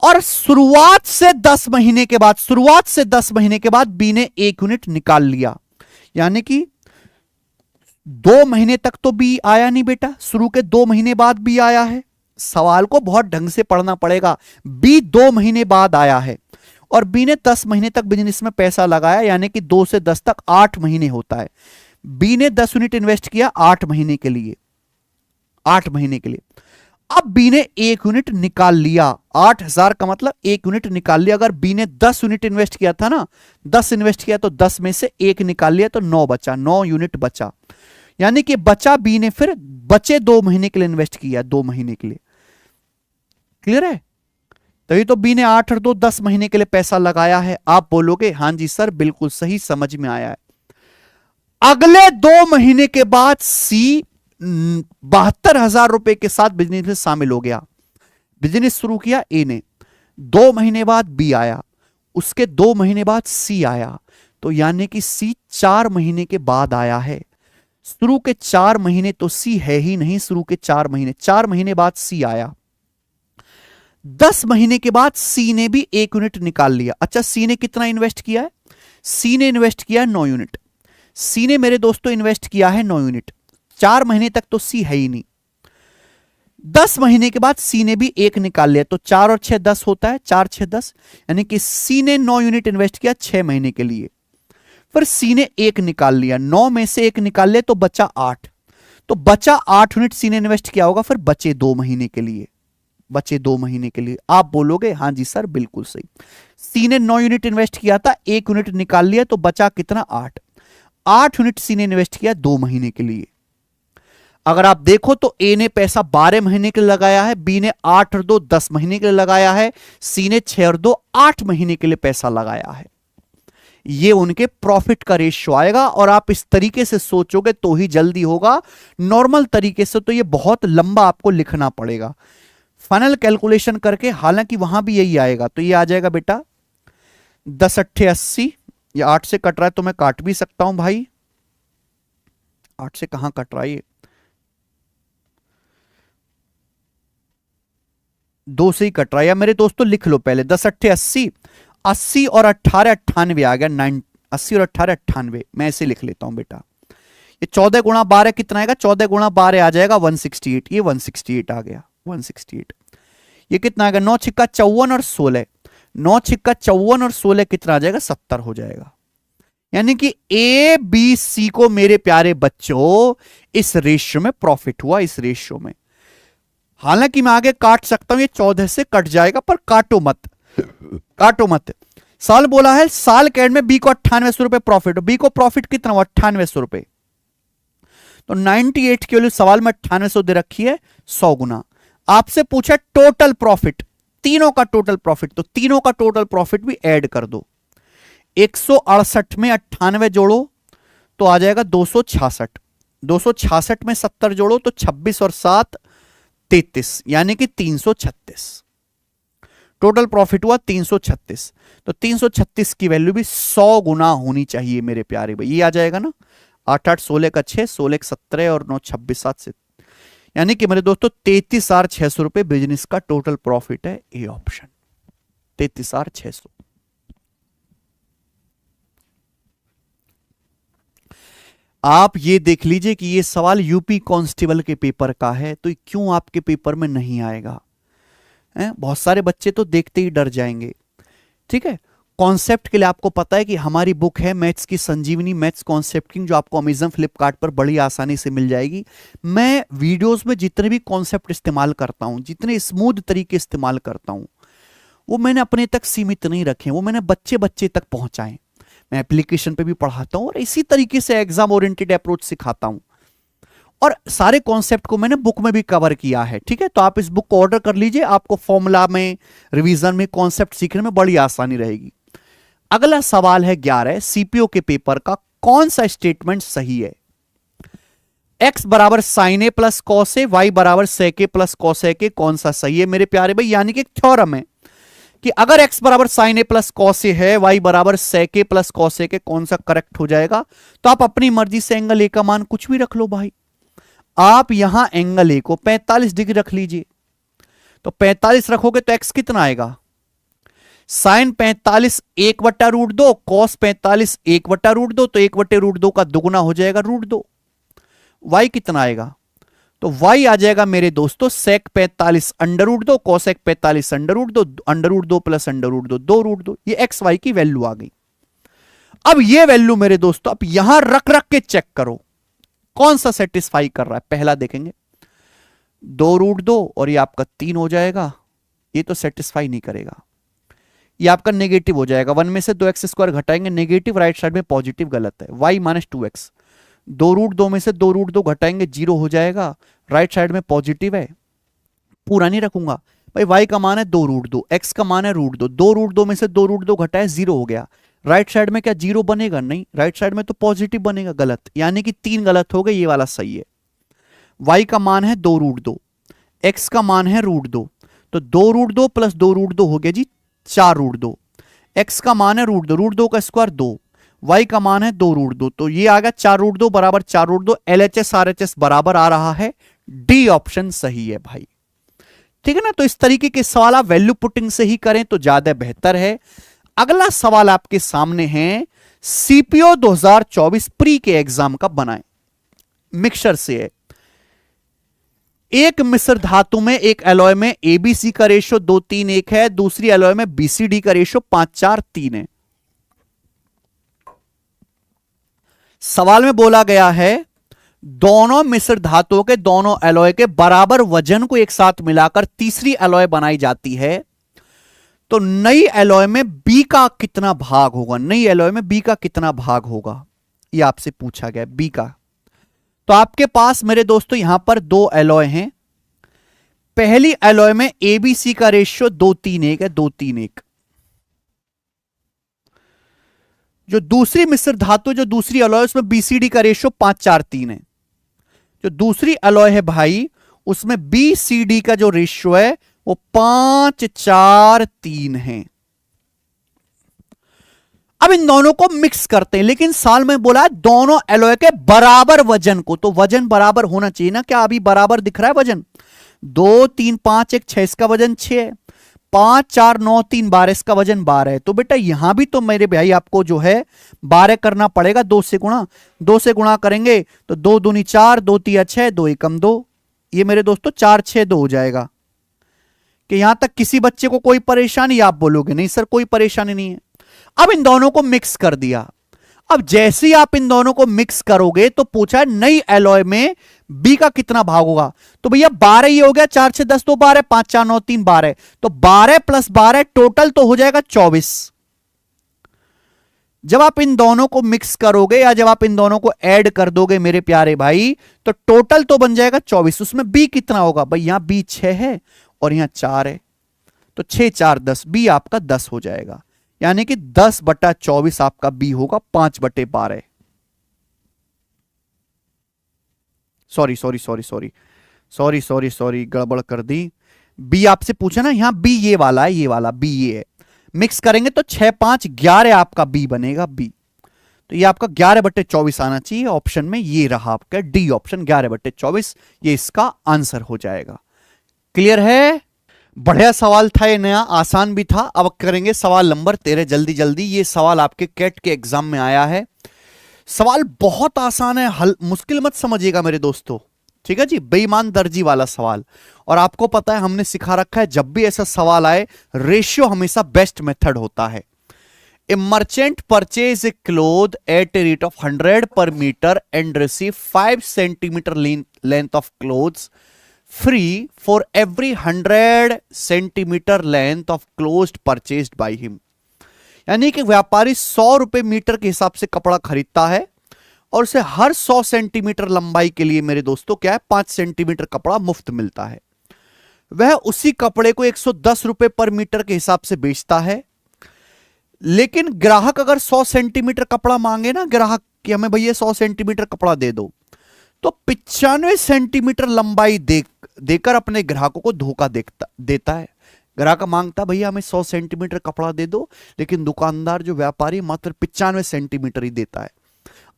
Speaker 1: और शुरुआत से 10 महीने के बाद बी ने 1 यूनिट निकाल लिया, यानी कि 2 महीने तक तो बी आया नहीं बेटा, शुरू के 2 महीने बाद बी आया है। सवाल को बहुत ढंग से पढ़ना पड़ेगा। बी 2 महीने बाद आया है और बी ने 10 महीने तक बिजनेस में पैसा लगाया, यानी कि 2 से 10 तक 8 महीने होता है। बी ने 10 यूनिट इन्वेस्ट किया 8 महीने के लिए, 8 महीने के लिए। अब बी ने 1 यूनिट निकाल लिया, 8000 का मतलब 1 यूनिट निकाल लिया। अगर बी ने 10 यूनिट इन्वेस्ट किया था ना, 10 इन्वेस्ट किया तो 10 में से 1 निकाल लिया तो 9 बचा, 9 यूनिट बचा, यानी कि बचा बी ने फिर बचे 2 महीने के लिए इन्वेस्ट किया, 2 महीने के लिए। क्लियर है? तभी तो बी ने 8 और 2 10 महीने के लिए पैसा लगाया है। आप बोलोगे हां जी सर बिल्कुल सही, समझ में आया है। अगले 2 महीने के बाद सी 72,000 रुपए के साथ बिजनेस में शामिल हो गया। बिजनेस शुरू किया ए ने, 2 महीने बाद बी आया, उसके 2 महीने बाद सी आया, तो यानी कि सी 4 महीने के बाद आया है। शुरू के 4 महीने तो सी है ही नहीं, शुरू के 4 महीने बाद सी आया। 10 महीने के बाद सी ने भी 1 यूनिट निकाल लिया। अच्छा, सी ने कितना इन्वेस्ट किया है? सी ने इन्वेस्ट किया 9 यूनिट। सी ने मेरे दोस्तों इन्वेस्ट किया है 9 यूनिट। 4 महीने तक तो सी है ही नहीं। 10 महीने के बाद सी ने भी 1 निकाल लिया, तो 4 और 6 10 होता है, 4 6 10, यानी कि सी ने 9 यूनिट इन्वेस्ट किया 6 महीने के लिए। फिर सी ने 1 निकाल लिया, 9 में से 1 निकाल लिया तो बचा 8, तो बचा 8 यूनिट सी ने इन्वेस्ट किया होगा, फिर बचे 2 महीने के लिए, बचे 2 महीने के लिए। आप बोलोगे हां जी सर बिल्कुल सही। सी ने 9 यूनिट इन्वेस्ट किया था, 1 यूनिट निकाल लिया तो बचा कितना? 8 यूनिट सी ने इन्वेस्ट किया 2 महीने के लिए। अगर आप देखो तो ए ने पैसा 12 महीने के लिए लगाया है, बी ने 8 और 2 10 महीने के लिए लगाया है, सी ने 6 और 2 8 महीने के लिए पैसा लगाया है। ये उनके प्रॉफिट का रेशियो आएगा, और आप इस तरीके से सोचोगे तो ही जल्दी होगा। नॉर्मल तरीके से तो ये बहुत लंबा आपको लिखना पड़ेगा, फाइनल कैलकुलेशन करके, हालांकि वहां भी यही आएगा। तो ये आ जाएगा बेटा 10 अट्ठे 80, या 8 से कट रहा है तो मैं काट भी सकता हूं भाई, 8 से कहां कट रहा है ये, 2 से ही कट रहा है। या मेरे दोस्तों लिख लो पहले, 10 अट्ठे 80, 80 और 18 98 आ गया, 80 और 18 98, मैं ऐसे लिख लेता हूं बेटा। ये 14 गुणा 12 कितना आएगा? 14 गुणा 12 आ जाएगा 168, ये 168 आ गया, 168। ये कितना आएगा? 9 छिक्का 54 और 16, 9 छिक्का 54 और 16 कितना आ जाएगा? 70 हो जाएगा। यानी कि ए बी सी को मेरे प्यारे बच्चों इस रेशियो में प्रॉफिट हुआ, इस रेशियो में। हालांकि मैं आगे काट सकता हूं, ये 14 से कट जाएगा, पर काटो मत, काटो मत। साल बोला है, साल के एंड में बी को 9800 रुपए प्रॉफिट, बी को प्रॉफिट कितना हुआ? 9800 रुपए। तो 98 के लिए सवाल में 9800 दे रखी है, 100 गुना। आपसे पूछा टोटल प्रॉफिट, तीनों का टोटल प्रॉफिट, तो तीनों का टोटल प्रॉफिट भी ऐड कर दो। 168 में 98 जोड़ो तो आ जाएगा 266, 266 में 70 जोड़ो तो 26 और 7 33, यानी कि 336। टोटल प्रॉफिट हुआ 336, तो 336 की वैल्यू भी 100 गुना होनी चाहिए मेरे प्यारे भाई। ये आ जाएगा ना, 8 8 16 का 6, 16 17 और 9 26 7 से, यानी कि मेरे दोस्तों 33,600 रुपए बिजनेस का टोटल प्रॉफिट है। A option 33,600। आप ये देख लीजिए कि ये सवाल यूपी कांस्टेबल के पेपर का है, तो क्यों आपके पेपर में नहीं आएगा? बहुत सारे बच्चे तो देखते ही डर जाएंगे। ठीक है, कॉन्सेप्ट के लिए आपको पता है कि हमारी बुक है मैथ्स की संजीवनी, मैथ्स कॉन्सेप्ट किंग, जो आपको अमेजन फ्लिपकार्ट पर बड़ी आसानी से मिल जाएगी। मैं वीडियोस में जितने भी कॉन्सेप्ट इस्तेमाल करता हूं, जितने स्मूथ तरीके इस्तेमाल करता हूं, वो मैंने अपने तक सीमित नहीं रखे, वो मैंने बच्चे बच्चे तक पहुंचाए। मैं एप्लीकेशन पे भी पढ़ाता हूं और इसी तरीके से एग्जाम ओरिएंटेड अप्रोच सिखाता हूं, और सारे कॉन्सेप्ट को मैंने बुक में भी कवर किया है। ठीक है, तो आप इस बुक को ऑर्डर कर लीजिए, आपको फॉर्मूला में, रिवीजन में, कॉन्सेप्ट सीखने में बड़ी आसानी रहेगी। अगला सवाल है 11 सीपीओ के पेपर का, कौन सा स्टेटमेंट सही है? x बराबर sign A plus cos A, Y बराबर सेक ए प्लस कॉस ए के, कौन सा सही है मेरे प्यारे भाई? यानी कि एक थ्योरम है कि अगर x बराबर sign A plus cos A है, y बराबर सेक ए प्लस कॉस ए के, कौन सा करेक्ट हो जाएगा? तो आप अपनी मर्जी से एंगल ए का मान कुछ भी रख लो भाई। आप यहां एंगल ए को 45 डिग्री रख लीजिए, तो 45 रखोगे तो x कितना आएगा? साइन 45 1/√2, कॉस 45 1/√2, तो 1/√2 का दुगुना हो जाएगा √2। y कितना आएगा? तो y आ जाएगा मेरे दोस्तों सेक 45 √2, कॉसेक 45 √2, √2 प्लस √2 2√2। ये एक्स वाई की वैल्यू आ गई। अब ये वैल्यू मेरे दोस्तों आप यहां रख रख के चेक करो कौन सा सेटिस्फाई कर रहा है। पहला देखेंगे 2√2 और ये आपका 3 हो जाएगा, ये तो सेटिस्फाई नहीं करेगा, ये आपका नेगेटिव हो जाएगा। 1 में से 2x² घटाएंगे नेगेटिव, राइट साइड में पॉजिटिव, गलत है। y माइनस 2x, 2√2 में से 2√2 घटाएंगे 0 हो जाएगा, राइट साइड में पॉजिटिव है, पूरा नहीं रखूंगा भाई। y का मान है 2√2, x का मान है √2, 2√2 में से 2√2 घटाए 0 हो गया, राइट साइड में क्या 0 बनेगा? नहीं, राइट साइड में तो पॉजिटिव बनेगा, गलत। यानी कि 3 गलत हो गए, ये वाला सही है। y का मान है 2√2, x का मान है √2, तो 2√2 प्लस 2√2 हो गया जी 4√2, x का मान है √2, √2 का स्क्वायर 2, y का मान है 2√2, तो ये आ गया 4√2 बराबर 4√2। LHS RHS बराबर आ रहा है, डी ऑप्शन सही है भाई। ठीक है ना? तो इस तरीके के सवाल आप वैल्यू पुटिंग से ही करें तो ज्यादा बेहतर है। अगला सवाल आपके सामने है, सीपीओ 2024 प्री के एग्जाम का बनाएं। मिक्सचर से है, एक मिश्र धातु में एक एलॉय में एबीसी का रेशियो 2:3:1 है, दूसरी एलॉय में बीसीडी का रेशियो 5:4:3 है। सवाल में बोला गया है दोनों मिश्र धातुओं के दोनों एलॉय के बराबर वजन को एक साथ मिलाकर तीसरी एलॉय बनाई जाती है, तो नई एलॉय में बी का कितना भाग होगा? नई एलॉय में बी का कितना भाग होगा, यह आपसे पूछा गया बी का। तो आपके पास मेरे दोस्तों यहां पर 2 एलॉय हैं। पहली एलॉय में एबीसी का रेशियो 2:3:1 है, 2:3:1। जो दूसरी मिश्र धातु, जो दूसरी एलॉय, उसमें बीसीडी का रेशियो 5:4:3 है। जो दूसरी एलॉय है भाई, उसमें बीसीडी का जो रेशियो है वो 5:4:3 है। अब इन दोनों को मिक्स करते हैं, लेकिन साल में बोला है दोनों एलॉय के बराबर वजन को, तो वजन बराबर होना चाहिए ना। क्या अभी बराबर दिख रहा है वजन? 2 3 5 1 6, इसका वजन 6 है, 5 4 9 3 12, इसका वजन 12 है। तो बेटा यहां भी तो मेरे भाई आपको जो है 12 करना पड़ेगा, 2 से गुणा। 2 से गुणा करेंगे तो 2 दूनी 4, 2 तिया 6, 2 एकम 2, ये मेरे दोस्तों 4 6 2 हो जाएगा। कि यहां तक किसी बच्चे को कोई परेशानी? आप बोलोगे नहीं सर कोई परेशानी नहीं है। अब इन दोनों को मिक्स कर दिया। अब जैसे ही आप इन दोनों को मिक्स करोगे तो पूछा नई एलॉय में बी का कितना भाग होगा। तो भैया 12 ये हो गया, 4 6 10 2 12, 5 4 9 3 12, तो 12 + 12 टोटल तो हो जाएगा 24। जब आप इन दोनों को मिक्स करोगे या जब आप इन दोनों को ऐड कर दोगे मेरे प्यारे भाई, तो टोटल तो बन जाएगा 24। उसमें बी कितना होगा भाई? यहां बी 6 है और यहां 4 है, तो 6 4 10, बी आपका 10 हो जाएगा। यानी कि 10/24 आपका बी होगा, 5/12। सॉरी गड़बड़ कर दी। बी आपसे पूछा ना, यहां बी ये वाला है, ये वाला बी ये है। मिक्स करेंगे तो 6 5 11 आपका बी बनेगा, बी। तो ये आपका 11/24 आना चाहिए। ऑप्शन में ये रहा आपका डी ऑप्शन, 11/24, ये इसका आंसर हो जाएगा। क्लियर है? बढ़िया सवाल था ये, नया आसान भी था। अब करेंगे सवाल नंबर 13 जल्दी जल्दी। ये सवाल आपके कैट के एग्जाम में आया है। सवाल बहुत आसान है, हल मुश्किल मत समझिएगा मेरे दोस्तों, ठीक है जी। बेईमान दर्जी वाला सवाल। और आपको पता है हमने सिखा रखा है जब भी ऐसा सवाल आए रेशियो हमेशा बेस्ट मेथड होता है। A merchant purchase a cloth at a rate of 100 per meter and receive 5 centimeter length of clothes free for every 100 centimeter length of clothes purchased by him। यानी कि व्यापारी 100 रुपए मीटर के हिसाब से कपड़ा खरीदता है और उसे हर 100 सेंटीमीटर लंबाई के लिए मेरे दोस्तों क्या है 5 सेंटीमीटर कपड़ा मुफ्त मिलता है। वह उसी कपड़े को 110 रुपए पर मीटर के हिसाब से बेचता है। लेकिन ग्राहक अगर 100 सेंटीमीटर कपड़ा मांगे ना ग्राहक कि हमें भैया 100 सेंटीमीटर कपड़ा दे दो, तो 95 सेंटीमीटर लंबाई देकर अपने ग्राहकों को धोखा देता है। ग्राहक मांगता भैया हमें 100 सेंटीमीटर कपड़ा दे दो, लेकिन दुकानदार जो व्यापारी मात्र 95 सेंटीमीटर ही देता है।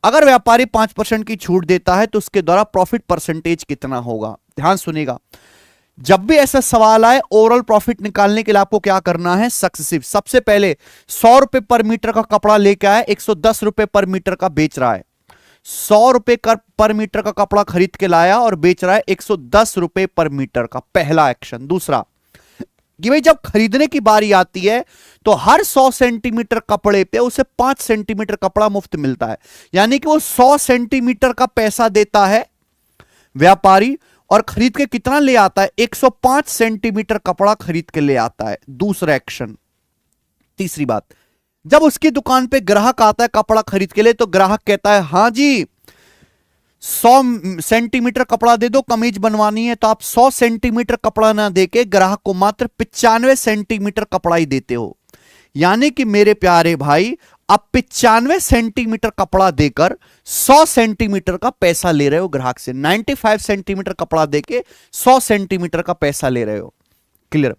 Speaker 1: अगर व्यापारी 5% की छूट देता है तो उसके द्वारा प्रॉफिट परसेंटेज कितना होगा? ध्यान सुनिएगा, जब भी ऐसा सवाल आए ओवरऑल प्रॉफिट निकालने के लिए आपको क्या करना है, सक्सेसिव। सबसे पहले 100 रुपए पर मीटर का कपड़ा लेके आए, 110 रुपए पर मीटर का बेच रहा है। 100 रुपए पर मीटर का कपड़ा खरीद के लाया और बेच रहा है 110 रुपए पर मीटर का, पहला एक्शन। दूसरा कि भाई जब खरीदने की बारी आती है तो हर 100 सेंटीमीटर कपड़े पे उसे 5 सेंटीमीटर कपड़ा मुफ्त मिलता है, यानी कि वो 100 सेंटीमीटर का पैसा देता है व्यापारी और खरीद के कितना ले आता है, 105 सेंटीमीटर कपड़ा खरीद के ले आता है। दूसरा एक्शन। तीसरी बात, जब उसकी दुकान पे ग्राहक आता है कपड़ा खरीद के लिए तो ग्राहक कहता है हां जी 100 सेंटीमीटर कपड़ा दे दो, कमीज बनवानी है, तो आप 100 सेंटीमीटर कपड़ा ना देके ग्राहक को मात्र 95 सेंटीमीटर कपड़ा ही देते हो। यानी कि मेरे प्यारे भाई आप 95 सेंटीमीटर कपड़ा देकर 100 सेंटीमीटर का पैसा ले रहे हो ग्राहक से। 95 सेंटीमीटर कपड़ा देके 100 सेंटीमीटर का पैसा ले रहे हो। क्लियर?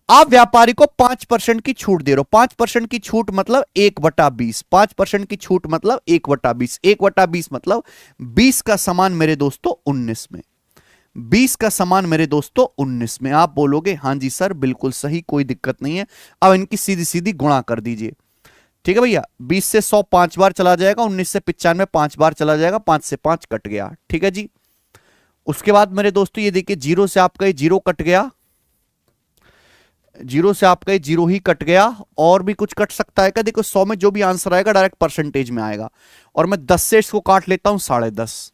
Speaker 1: आप व्यापारी को 5% की छूट दे रहे हो। 5% की छूट मतलब 1/20। 5% की छूट मतलब 1/20। 1/20 मतलब 20 का सामान मेरे दोस्तों 19 में। 20 का सामान मेरे दोस्तों 19 में। आप बोलोगे हां जी सर बिल्कुल सही, कोई दिक्कत नहीं है। अब इनकी सीधी सीधी गुणा कर दीजिए। ठीक है भैया, 20 से 100 5 बार चला जाएगा, 19 से 95 5 बार चला जाएगा, 5 से 5 कट गया। ठीक है जी। उसके बाद मेरे दोस्तों ये देखिए, 0 से आपका 0 कट गया, 0 से आपका 0 ही कट गया। और भी कुछ कट सकता है क्या? देखो 100 में जो भी आंसर आएगा डायरेक्ट परसेंटेज में आएगा, और मैं 10 से इसको काट लेता हूं 10.5,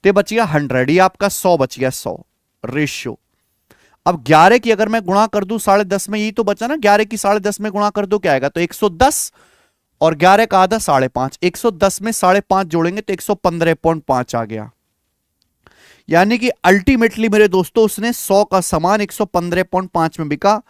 Speaker 1: तो बच गया 100। ये आपका 100 बच गया, 100 रेशियो। अब 11 की अगर मैं गुणा कर दूं 10.5 में, यही तो बचा ना, 11 की 10.5 में गुणा कर दो क्या आएगा, तो 110 और 11 का आधा 5.5। 110 में 5.5 जोड़ेंगे तो 115.5 आ गया। यानी कि अल्टीमेटली मेरे दोस्तों उसने 100 का सामान 115.5 में बिका,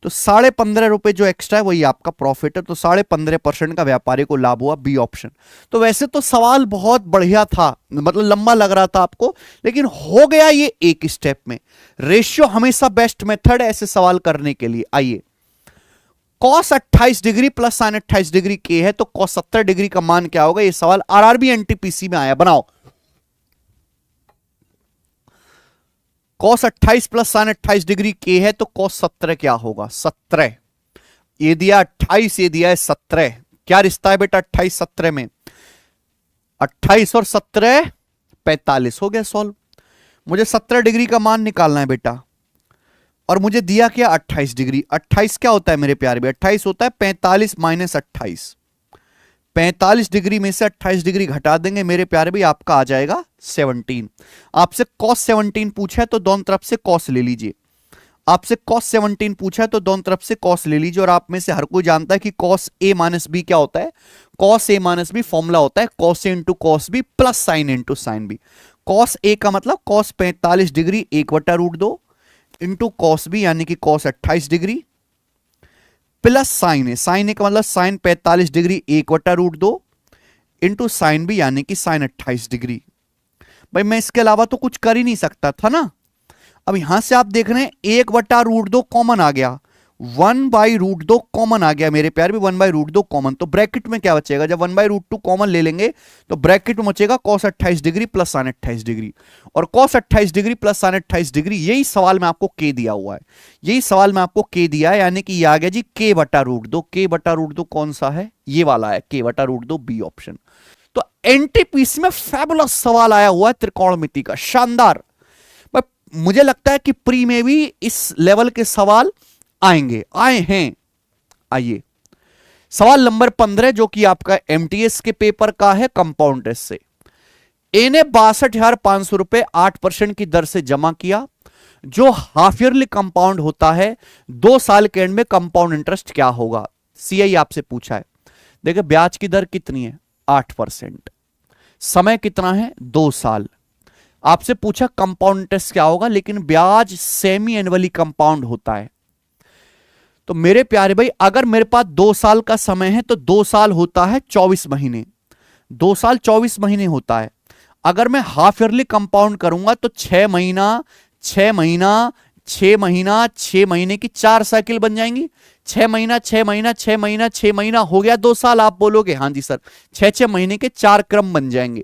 Speaker 1: तो 15.5 रुपए जो एक्स्ट्रा है वही आपका प्रॉफिट है। तो 15.5% का व्यापारी को लाभ हुआ, बी ऑप्शन। तो वैसे तो सवाल बहुत बढ़िया था, मतलब लंबा लग रहा था आपको, लेकिन हो गया ये एक स्टेप में। रेशियो हमेशा बेस्ट मेथड है ऐसे सवाल करने के लिए। आइए, cos 28 degree plus sin 28 degree के है, तो cos 70 डिग्री का मान क्या होगा? ये सवाल आरआरबी एनटीपीसी में आया। बनाओ, cos 28 प्लस sin 28 डिग्री के है, तो cos 70 क्या होगा? 17। ये दिया 28, ये दिया है 17। क्या रिश्ता है बेटा 28 17 में? 28 और 17 45। हो गया सॉल्व। मुझे 17 डिग्री का मान निकालना है बेटा, और मुझे दिया क्या 28 डिग्री। 28 क्या होता है मेरे प्यारे भाई? 28 होता है 45 माइनस 28। 45 डिग्री में से 28 डिग्री घटा देंगे मेरे प्यारे भाई, आपका आ जाएगा 17। आपसे cos 17 पूछा है तो दोनों तरफ से cos ले लीजिए। आपसे cos 17 पूछा है तो दोनों तरफ से cos ले लीजिए। और आप में से हर कोई जानता है कि cos a माइनस बी क्या होता है? cos a minus B formula होता है cos a into cos b plus sine into sine B. cos a का मतलब cos 45 degree 1/√2 into cos b यानी कि cos 28 degree plus sine A. Sine A का मतलब sine 45 degree 1/√2 into sine B यानी कि साइन 28 डिग्री। भाई मैं इसके अलावा तो कुछ कर ही नहीं सकता था ना। अब यहां से आप देख रहे हैं 1/√2 कॉमन आ गया, 1/√2 कॉमन आ गया मेरे प्यार भी, 1/√2 कॉमन। तो ब्रैकेट में क्या बचेगा? जब 1/√2 कॉमन ले लेंगे तो ब्रैकेट में बचेगा cos 28 degree plus sin 28 degree. और cos 28 degree plus sin 28 degree, यही सवाल में आपको k दिया हुआ है। यही सवाल में आपको k दिया है, यानी कि ये आ गया जी k/√2। k/√2 कौन सा है? ये वाला है k/√2, बी ऑप्शन। तो एनटीपीसी में फैबुलस सवाल आया हुआ है त्रिकोणमिति का, शानदार। मुझे लगता है कि प्री में भी इस लेवल के सवाल आएंगे, आए हैं। आइए सवाल नंबर 15 जो कि आपका एमटीएस के पेपर का है, कंपाउंड टेस्ट से। ए ने 62,500 रुपए 8% की दर से जमा किया। जो हाफ ईयरली कंपाउंड होता है 2 साल के एंड में कंपाउंड इंटरेस्ट क्या होगा? सीआई आपसे पूछा है। देखिए ब्याज की दर कितनी है? 8%। समय कितना है? 2 साल। आपसे पूछा कंपाउंड इंटरेस्ट क्या होगा, लेकिन ब्याज सेमी एनुअली कंपाउंड होता है। तो मेरे प्यारे भाई अगर मेरे पास 2 साल का समय है तो 2 साल होता है 24 महीने। 2 साल 24 महीने होता है। अगर मैं हाफ ईयरली कंपाउंड करूंगा तो 6 महीना 6 महीना 6 महीना 6 महीने की 4 साइकिल बन जाएंगी। 6 महीना 6 महीना 6 महीना 6 महीना हो गया 2 साल। आप बोलोगे हाँ जी सर, 6 महीने के 4 क्रम बन जाएंगे।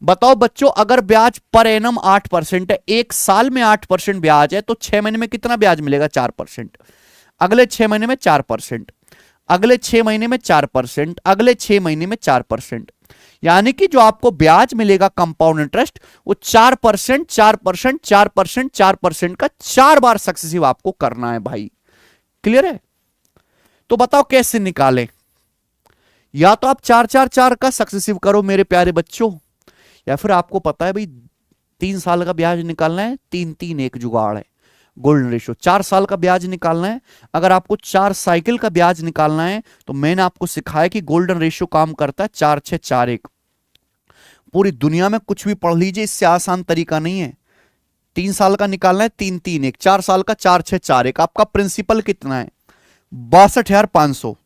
Speaker 1: बताओ बच्चों, अगर ब्याज पर एनम 8% है, एक साल में 8% ब्याज है, तो 6 महीने में कितना ब्याज मिलेगा? 4%। अगले 6 महीने में 4%, अगले 6 महीने में 4%, अगले 6 महीने में 4%। यानी कि जो आपको ब्याज मिलेगा कंपाउंड इंटरेस्ट, वो 4%, 4%, 4%, 4% का 4 बार सक्सेसिव आपको करना है भाई। क्लियर है? तो बताओ कैसे निकालें? या तो आप 4-4-4 का सक्सेसिव करो मेरे प्यारे बच्चों, या फिर आपको पता है भाई 3 साल का ब्याज निकालना है, 3-3-1 जुगाड़ है, गोल्डन रेशियो। 4 साल का ब्याज निकालना है, अगर आपको 4 साइकिल का ब्याज निकालना है, तो मैंने आपको सिखाया कि गोल्डन रेशियो काम करता है 4-6-4-1। पूरी दुनिया में कुछ भी पढ़ लीजिए, इससे आसान तरीका नहीं है। 3 साल का निकालना है 3-3-1, 4 साल का 4-6-4-1। आपका प्रिंसिपल कितना है? 62,500।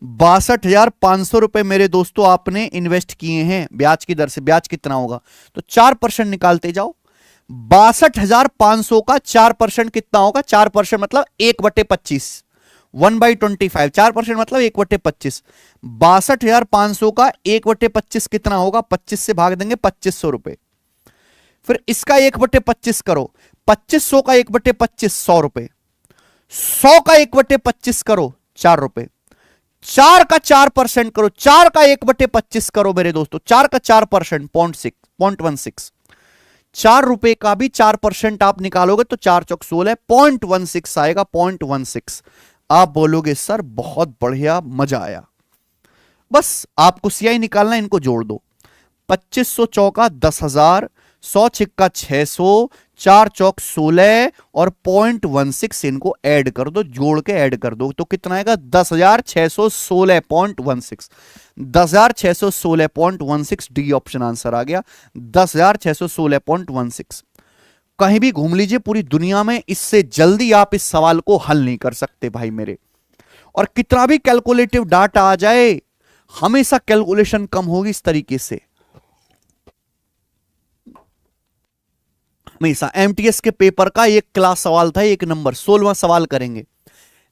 Speaker 1: 62,500 रुपए मेरे दोस्तों आपने इन्वेस्ट किए हैं ब्याज की दर से। ब्याज कितना होगा? तो 4% निकालते जाओ। 62,500 का 4% कितना होगा? 4% मतलब 1/25, 1/25। 4% मतलब 1/25। 62,500 का 1/25 कितना होगा? 25 से भाग देंगे, 2500 रुपए। फिर इसका 1/25 करो, 2500 का 1/25 100 रुपए। 100 का 1/25 करो 4 रुपए। 4 का 4% करो, 4 का 1/25 करो मेरे दोस्तों। 4 का 4% 0.16। 4 रुपए का भी 4% आप निकालोगे तो 4 चौक 16, 0.16 आएगा, 0.16। आप बोलोगे सर बहुत बढ़िया, मजा आया। बस आपको सीआई निकालना है, इनको जोड़ दो। 2500 चौका 10,000, 100 छिक्का 600, 4 चौक 16 और 0.16 इनको ऐड कर दो, जोड़ के ऐड कर दो तो कितना आएगा? 10,616.16। 10,616.16 डी ऑप्शन आंसर आ गया, 10,616.16। कहीं भी घूम लीजिए पूरी दुनिया में, इससे जल्दी आप इस सवाल को हल नहीं कर सकते भाई मेरे। और कितना भी कैलकुलेटिव डाटा आ जाए, हमेशा कैलकुलेशन कम होगी इस तरीके से, हमेशा। एमटीएस के पेपर का एक क्लास सवाल था, 1 नंबर, 16वां सवाल करेंगे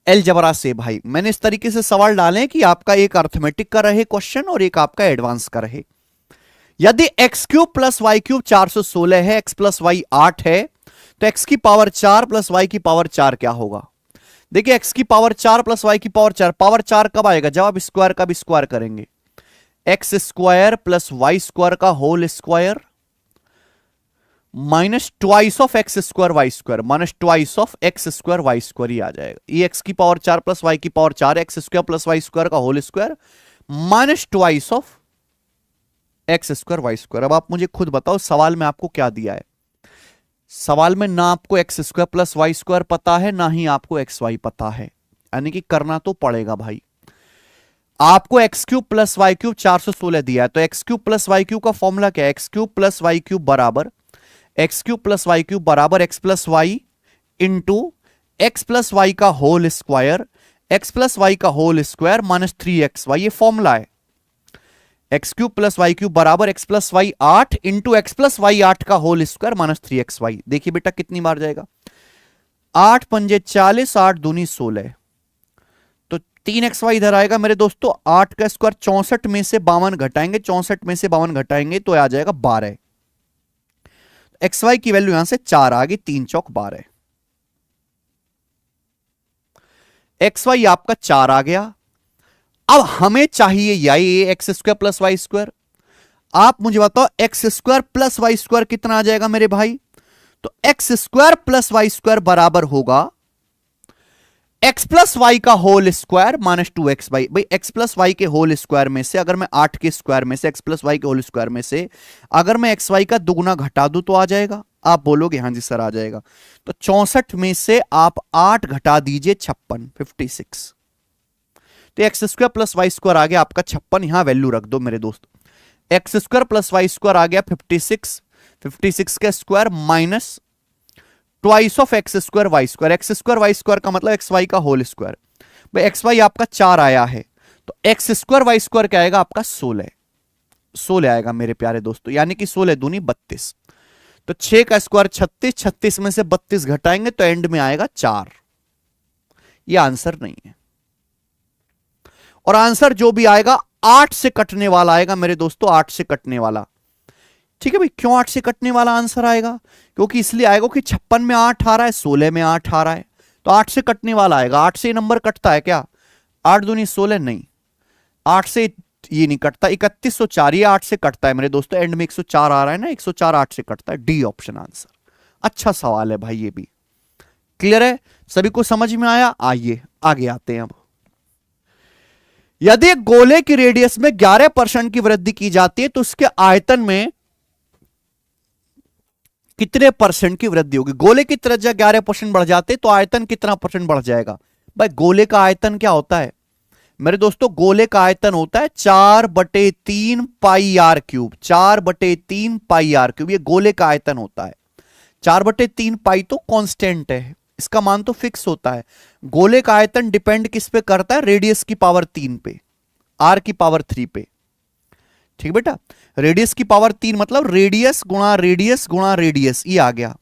Speaker 1: अलजेब्रा से भाई। मैंने इस तरीके से सवाल डाले कि आपका एक अर्थमेटिक का रहे क्वेश्चन और एक आपका एडवांस का रहे। यदि X cube plus Y cube 416 है, एक्स प्लस वाई 8 है, तो एक्स की पावर 4 प्लस वाई की पावर 4 क्या होगा? देखिए एक्स की पावर 4 प्लस वाई की पावर 4, पावर 4 कब आएगा? जब आप स्क्वायर का भी स्क्वायर करेंगे। X square plus Y square का whole square minus twice of X square Y square, minus twice of X square Y square ही आ जाएगा। ये एक्स की पावर 4 प्लस वाई की power 4, X square plus Y square का whole square minus twice of X square Y square. अब आप मुझे खुद बताओ सवाल में आपको क्या दिया है? सवाल में ना आपको X square plus Y square पता है, ना ही आपको एक्स वाई पता है, यानी कि करना तो पड़ेगा भाई। आपको X cube plus Y cube 416 दिया है, तो X cube plus Y cube का फॉर्मूला क्या है? X cube plus Y cube बराबर X cube plus Y cube बराबर X plus Y into X plus Y का whole square, X plus Y का होल स्क्वायर माइनस 3xy, ये फॉर्मूला है। X cube plus Y cube बराबर X plus Y 8 into X plus Y 8 का होल स्क्वायर माइनस 3xy। देखिए बेटा कितनी बार जाएगा? 8 पंजे 40, 8 दूनी 16, तो 3xy इधर आएगा मेरे दोस्तों। 8 का स्क्वायर 64 में से 52 घटाएंगे, 64 में से 52 घटाएंगे तो आ जाएगा 12। एक्स वाई की वैल्यू यहां से 4 आ गई, 3 चौक 12। एक्स वाई आपका 4 आ गया। अब हमें चाहिए ये X square plus Y square. आप मुझे बताओ X square plus Y square कितना आ जाएगा मेरे भाई? तो X square plus Y square बराबर होगा एक्स प्लस वाई का होल स्क्वायर माइनस 2x भाई। एक्स प्लस वाई के होल स्क्वायर में से अगर मैं 8 के स्क्वायर में से एक्स प्लस वाई के होल स्क्वायर में से अगर मैं एक्स वाई का दुगुना घटा दूं तो आ जाएगा। आप बोलोगे हाँ जी सर आ जाएगा। तो 64 में से आप 8 घटा दीजिए, 56, 56। तो X square plus Y square आ गया आपका 56। यहां वैल्यू रख दो मेरे दोस्त। X square plus Y square आ गया 56, 56 का square minus twice of X square Y square. X square Y square का मतलब एक्स वाई का होल स्क्वायर। भाई एक्स वाई आपका 4 आया है, तो एक्स स्क्वायर वाई स्क्वायर क्या आएगा आपका? 16 आएगा मेरे प्यारे दोस्तों, यानी कि 16 दूनी 32। तो 6 का स्क्वायर 36, 36 में से 32 घटाएंगे तो एंड में आएगा 4। ये आंसर नहीं है। और आंसर जो भी आएगा 8 से कटने वाला आएगा मेरे दोस्तों, 8 से कटने वाला। ठीक है भाई, क्यों 8 से कटने वाला आंसर आएगा? क्योंकि इसलिए आएगा कि 56 में 8 आ रहा है, 16 में 8 आ रहा है, तो 8 से कटने वाला आएगा। 8 से नंबर कटता है क्या? 8 दूनी 16 नहीं, 8 से ये नहीं कटता। 3104 ये 8 से कटता है मेरे दोस्तों, एंड में 104 आ रहा है ना, 104 8 से कटता है। D option answer. अच्छा सवाल है भाई, ये भी क्लियर है, सभी को समझ में आया? आइए आगे आते हैं। अब यदि एक गोले की रेडियस में 11% की वृद्धि की जाती है तो उसके आयतन में कितने परसेंट की वृद्धि होगी? गोले की त्रिज्या 11% बढ़ जाते तो आयतन कितना परसेंट बढ़ जाएगा? भाई गोले का आयतन क्या होता है मेरे दोस्तों? गोले का आयतन होता है 4/3 pi R cube. 4/3 pi R cube ये गोले का आयतन होता है। 4/3 पाई तो कांस्टेंट है, इसका मान तो फिक्स होता है। गोले का आयतन डिपेंड किस पे करता है? रेडियस की पावर 3 पे, आर की पावर 3 पे। ठीक बेटा, रेडियस की पावर 3 मतलब रेडियस गुणा रेडियस गुणा रेडियस, ये आ गया।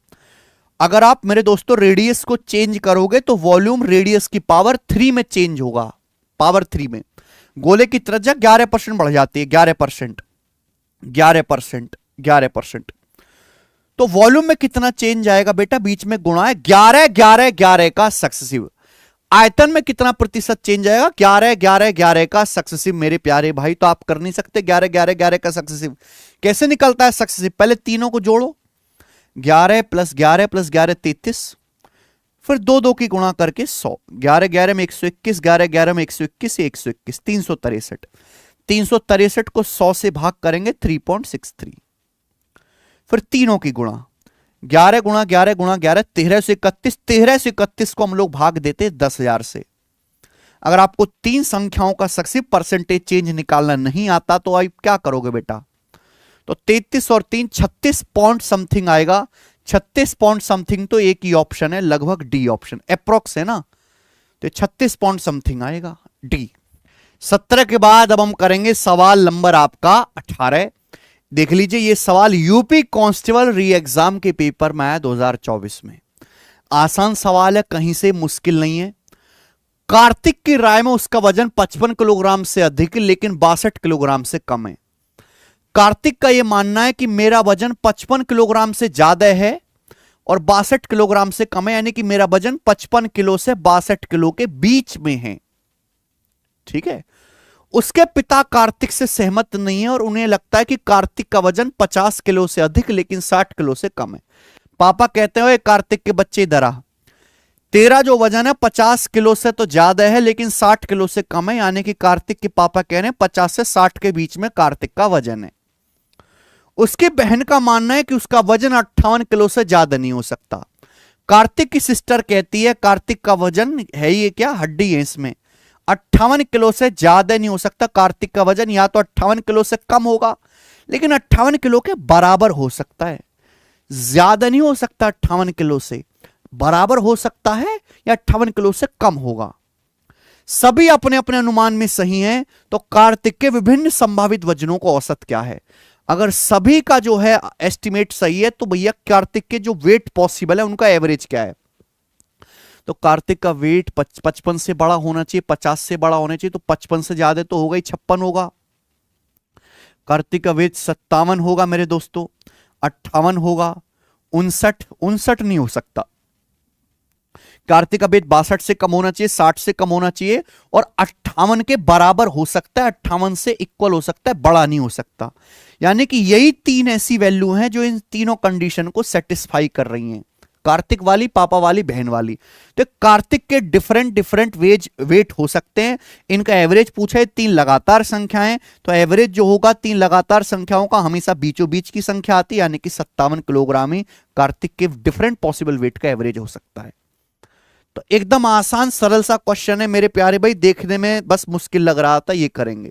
Speaker 1: अगर आप मेरे दोस्तों रेडियस को चेंज करोगे तो वॉल्यूम रेडियस की पावर 3 में चेंज होगा, पावर 3 में। गोले की त्रिज्या 11% बढ़ जाती है, 11%, 11%, 11%। तो वॉल्यूम में कितना चेंज आएगा बेटा? बीच में गुणा है 11 11 11 का सक्सेसिव। आयतन में कितना प्रतिशत चेंज आएगा? 11 11 11 का सक्सेसिव मेरे प्यारे भाई। तो आप कर नहीं सकते 11 11 11 का सक्सेसिव। कैसे निकलता है सक्सेसिव? पहले तीनों को जोड़ो, 11 + 11 + 11 33, फिर 2 2 की गुणा करके 100। 11 11 में 121, 11 11 में 121, 121 363। 363 को 100 से भाग करेंगे 3.63, फिर तीनों की गुणा 11 गुणा 11 गुणा 11 1331। 1331 को हम लोग भाग देते 10,000 से। अगर आपको तीन संख्याओं का सक्सेसिव परसेंटेज चेंज निकालना नहीं आता तो आप क्या करोगे बेटा? तो 33 और 3 36 पॉइंट समथिंग आएगा। 36 पॉइंट समथिंग तो एक ही ऑप्शन है, लगभग डी ऑप्शन, अप्रोक्स है ना, तो 36 पॉइंट समथिंग आएगा, डी। 17 के बाद अब हम करेंगे सवाल नंबर आपका 18। देख लीजिए, ये सवाल यूपी कांस्टेबल री एग्जाम के पेपर में आया 2024 में। आसान सवाल है, कहीं से मुश्किल नहीं है। कार्तिक की राय में उसका वजन 55 किलोग्राम से अधिक लेकिन 62 किलोग्राम से कम है। कार्तिक का यह मानना है कि मेरा वजन 55 किलोग्राम से ज्यादा है और 62 किलोग्राम से कम है, यानी कि मेरा वजन 55 किलो से 62 किलो के बीच में है। ठीक है, उसके पिता कार्तिक से सहमत नहीं है और उन्हें लगता है कि कार्तिक का वजन 50 किलो से अधिक लेकिन 60 किलो से कम है। पापा कहते हैं कार्तिक के बच्चे इधर आ, तेरा जो वजन है 50 किलो से तो ज्यादा है लेकिन 60 किलो से कम है, यानी कि कार्तिक के पापा कह रहे हैं 50 से 60 के बीच में कार्तिक का वजन है। उसकी बहन का मानना है कि उसका वजन 58 किलो से ज्यादा नहीं हो सकता। कार्तिक की सिस्टर कहती है कार्तिक का वजन है ये क्या, हड्डी है इसमें, 58 किलो से ज्यादा नहीं हो सकता। कार्तिक का वजन या तो 58 किलो से कम होगा लेकिन 58 किलो के बराबर हो सकता है, ज्यादा नहीं हो सकता, 58 किलो से बराबर हो सकता है या 58 किलो से कम होगा। सभी अपने अपने अनुमान में सही हैं, तो कार्तिक के विभिन्न संभावित वजनों को औसत क्या है? अगर सभी का जो है एस्टिमेट सही है तो भैया कार्तिक के जो वेट पॉसिबल है उनका एवरेज क्या है? तो कार्तिक का वेट 55 से बड़ा होना चाहिए, 50 से बड़ा होना चाहिए, तो 55 से ज्यादा तो होगा ही, 56 होगा। कार्तिक का वेट 57 होगा मेरे दोस्तों, 58 होगा, 59 नहीं हो सकता। कार्तिक का वेट 62 से कम होना चाहिए, 60 से कम होना चाहिए और 58 के बराबर हो सकता है, 58 से इक्वल हो सकता है, बड़ा नहीं हो सकता। यानी कि यही तीन ऐसी वैल्यू हैं जो इन तीनों कंडीशन को सेटिस्फाई कर रही हैं, कार्तिक वाली, पापा वाली, बहन वाली। तो कार्तिक के डिफरेंट वेट हो सकते हैं। इनका एवरेज पूछा है, तीन लगातार संख्याएं, तो एवरेज जो होगा तीन लगातार संख्याओं का हमेशा बीचों बीच की संख्या आती है, यानी कि 57 किलोग्राम ही कार्तिक के डिफरेंट पॉसिबल वेट का एवरेज हो सकता है। तो एकदम आसान सरल सा क्वेश्चन है मेरे प्यारे भाई, देखने में बस मुश्किल लग रहा था, ये करेंगे।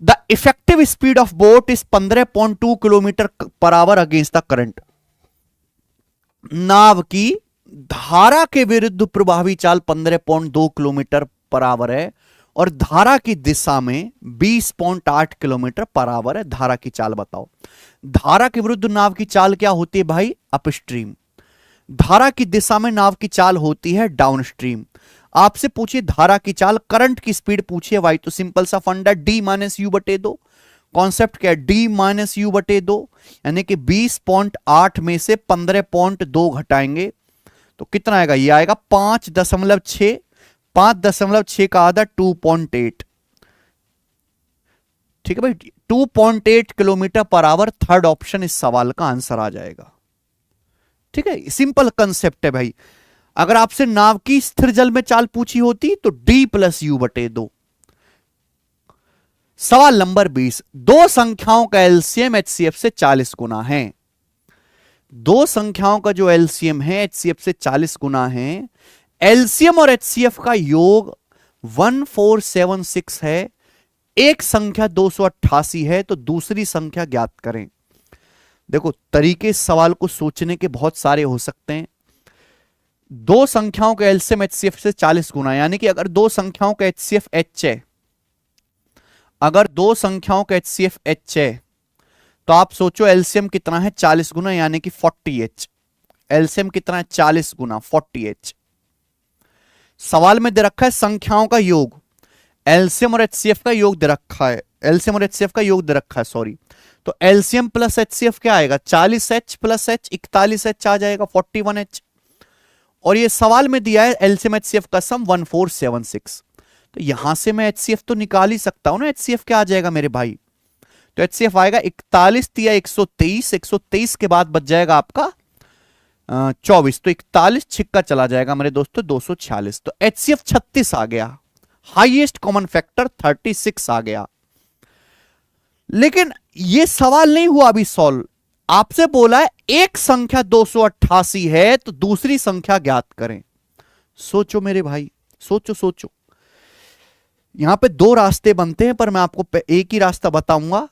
Speaker 1: The effective speed of boat is 15.2 kilometre per hour against the current. नाव की धारा के विरुद्ध प्रभावी चाल 15.2 किलोमीटर पर आवर है और धारा की दिशा में 20.8 किलोमीटर पर आवर है। धारा की चाल बताओ। धारा के विरुद्ध नाव की चाल क्या होती है भाई? अपस्ट्रीम। धारा की दिशा में नाव की चाल होती है डाउनस्ट्रीम। आपसे पूछिए धारा की चाल, करंट की स्पीड पूछिए भाई, तो सिंपल सा फंडा डी माइनस यू बटे दो। कॉन्सेप्ट क्या है? डी माइनस यू बटे दो, यानी कि 20.8 में से 15.2 घटाएंगे तो कितना आएगा? ये आएगा 5.6। 5.6 का आधा 2.8। ठीक है भाई, 2.8 kilometre per our third option इस सवाल का आंसर आ जाएगा। ठीक है, सिंपल कंसेप्ट है भाई। अगर आपसे नाव की स्थिर जल में चाल पूछी होती तो डी प्लस यू बटे दो। सवाल नंबर 20, दो संख्याओं का एलसीएम एचसीएफ से 40 गुना है। दो संख्याओं का जो एलसीएम है एचसीएफ से 40 गुना है। एलसीएम और एचसीएफ का योग 1476 है। एक संख्या 288 है, तो दूसरी संख्या ज्ञात करें। देखो, तरीके इस सवाल को सोचने के बहुत सारे हो सकते हैं। दो संख्याओं का एलसीएम एचसीएफ से 40 गुना, यानी कि अगर दो संख्याओं का एचसीएफ एच है, अगर दो संख्याओं का एचसीएफ एच है, तो आप सोचो एलसीएम कितना है? 40 गुना, यानी कि 40H। एलसीएम कितना है? 40 गुना 40H। सवाल में दे रखा है संख्याओं का योग, एलसीएम और एचसीएफ का योग दे रखा है, एलसीएम और एचसीएफ का योग दे रखा है, सॉरी। तो एलसीएम प्लस एचसीएफ क्या आएगा? 40H प्लस H 41H आ जाएगा, 41H। और ये सवाल में दिया है एलसीएम एचसीएफ का सम 1476। तो यहां से मैं एचसीएफ तो निकाल ही सकता हूं ना। एचसीएफ क्या आ जाएगा मेरे भाई? तो एचसीएफ आएगा 41 या 123। 123 के बाद बच जाएगा आपका 24, तो 41 छिक्का चला जाएगा मेरे दोस्तों 246। तो एचसीएफ 36 आ गया। हाईएस्ट कॉमन फैक्टर 36 आ गया। लेकिन यह सवाल नहीं हुआ अभी सॉल्व। आपसे बोला है एक संख्या 288 है, तो दूसरी संख्या ज्ञात करें। सोचो मेरे भाई, सोचो सोचो। यहां पे दो रास्ते बनते हैं, पर मैं आपको एक ही रास्ता बताऊंगा।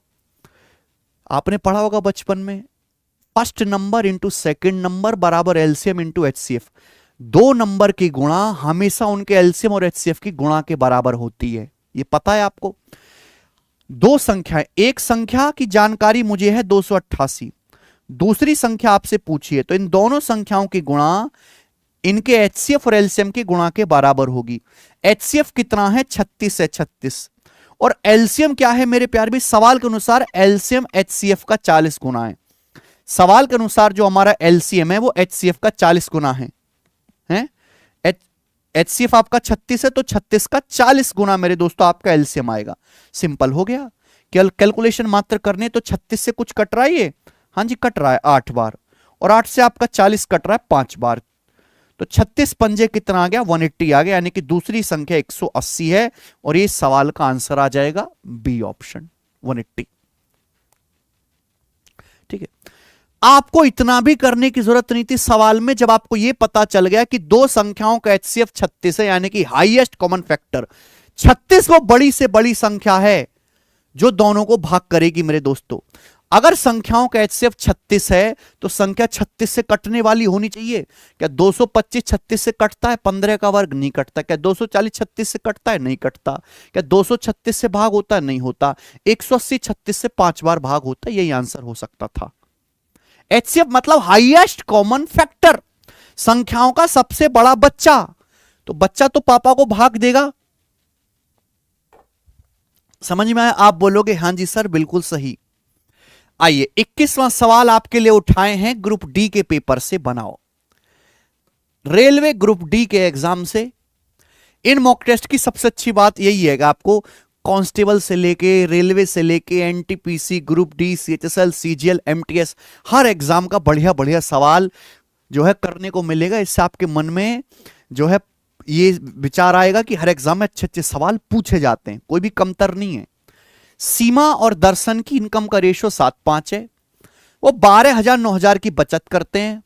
Speaker 1: आपने पढ़ा होगा बचपन में, first number into second number बराबर एलसीएम इंटू एचसीएफ। दो नंबर की गुणा हमेशा उनके एलसीएम और एचसीएफ की गुणा के बराबर होती है, ये पता है आपको। दो संख्याएं, एक संख्या की जानकारी मुझे है 288, दूसरी संख्या आपसे पूछी है, तो इन दोनों संख्याओं की गुणा इनके एचसीएफ और एलसीएम की गुणा के बराबर होगी। एचसीएफ कितना है? 36 है, 36। और एलसीएम क्या है मेरे प्यार भी? सवाल के अनुसार एलसीएम एचसीएफ का 40 गुना है। सवाल के अनुसार जो हमारा एलसीएम है वो एचसीएफ का 40 गुना है। एचसीएफ आपका 36 है, तो 36 का 40 गुना मेरे दोस्तों आपका एलसीएम आएगा। सिंपल हो गया। कैलकुलेशन मात्र करने तो 36 से कुछ कट रहा है ये? हाँ जी, कट रहा है 8 बार, और 8 से आपका 40 कट रहा है 5 बार। तो 36 पंजे कितना आ गया? 180 आ गया, यानी कि दूसरी संख्या 180 है, और ये सवाल का आंसर आ जाएगा बी ऑप्शन 180। ठीक है, आपको इतना भी करने की जरूरत नहीं थी सवाल में। जब आपको यह पता चल गया कि दो संख्याओं का एचसीएफ 36 है, यानी कि हाईएस्ट कॉमन फैक्टर 36 वो बड़ी से बड़ी संख्या है जो दोनों को भाग करेगी मेरे दोस्तों। अगर संख्याओं का एचसीएफ 36 है तो संख्या 36 से कटने वाली होनी चाहिए। क्या 225 36 से कटता है? 15 का वर्ग नहीं कटता। क्या 240 36 से कटता है? नहीं कटता। क्या 236 से भाग होता है? नहीं होता। 180 36 से 5 बार भाग होता है। यही आंसर हो सकता था। एचसीएफ मतलब हाईएस्ट कॉमन फैक्टर, संख्याओं का सबसे बड़ा बच्चा। तो बच्चा तो पापा को भाग देगा। समझ में आया? आप बोलोगे हां जी सर बिल्कुल सही। आइए 21वां सवाल आपके लिए उठाए हैं ग्रुप डी के पेपर से। बनाओ रेलवे ग्रुप डी के एग्जाम से। इन मॉक टेस्ट की सबसे अच्छी बात यही है कि आपको कांस्टेबल से लेके, रेलवे से लेके, NTPC, group D, CHSL, CGL, MTS, हर एग्जाम का बढ़िया बढ़िया सवाल जो है करने को मिलेगा। इससे आपके मन में जो है ये विचार आएगा कि हर एग्जाम में अच्छे अच्छे सवाल पूछे जाते हैं, कोई भी कमतर नहीं है। सीमा और दर्शन की इनकम का रेशियो 7:5 है। वो 12,000 9,000 की बचत करते हैं।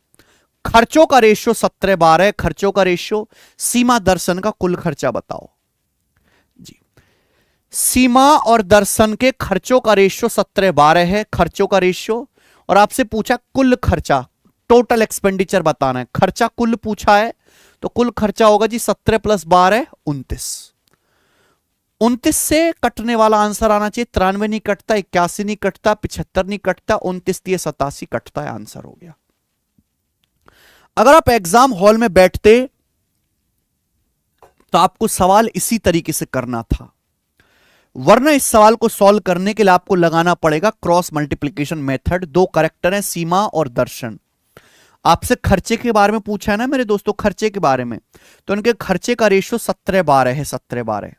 Speaker 1: खर्चों का रेशियो 17:12 है। खर्चों का रेशियो। सीमा दर्शन का कुल खर्चा बताओ जी। सीमा और दर्शन के खर्चों का रेशियो 17:12 है, खर्चों का रेशियो। और आपसे पूछा कुल खर्चा, टोटल एक्सपेंडिचर बताना है। खर्चा कुल पूछा है तो कुल खर्चा होगा जी 17 + 12 29। 29 से कटने वाला आंसर आना चाहिए। 93 नहीं कटता, 81 नहीं कटता, 75 नहीं कटता, 29 दिए 87 कटता है, आंसर हो गया। अगर आप एग्जाम हॉल में बैठते तो आपको सवाल इसी तरीके से करना था, वरना इस सवाल को सॉल्व करने के लिए आपको लगाना पड़ेगा क्रॉस मल्टीप्लिकेशन मेथड। दो करेक्टर हैं, सीमा और दर्शन। आपसे खर्चे के बारे में पूछा है ना मेरे दोस्तों, खर्चे के बारे में, तो उनके खर्चे का रेशियो 17/12 है, 17/12।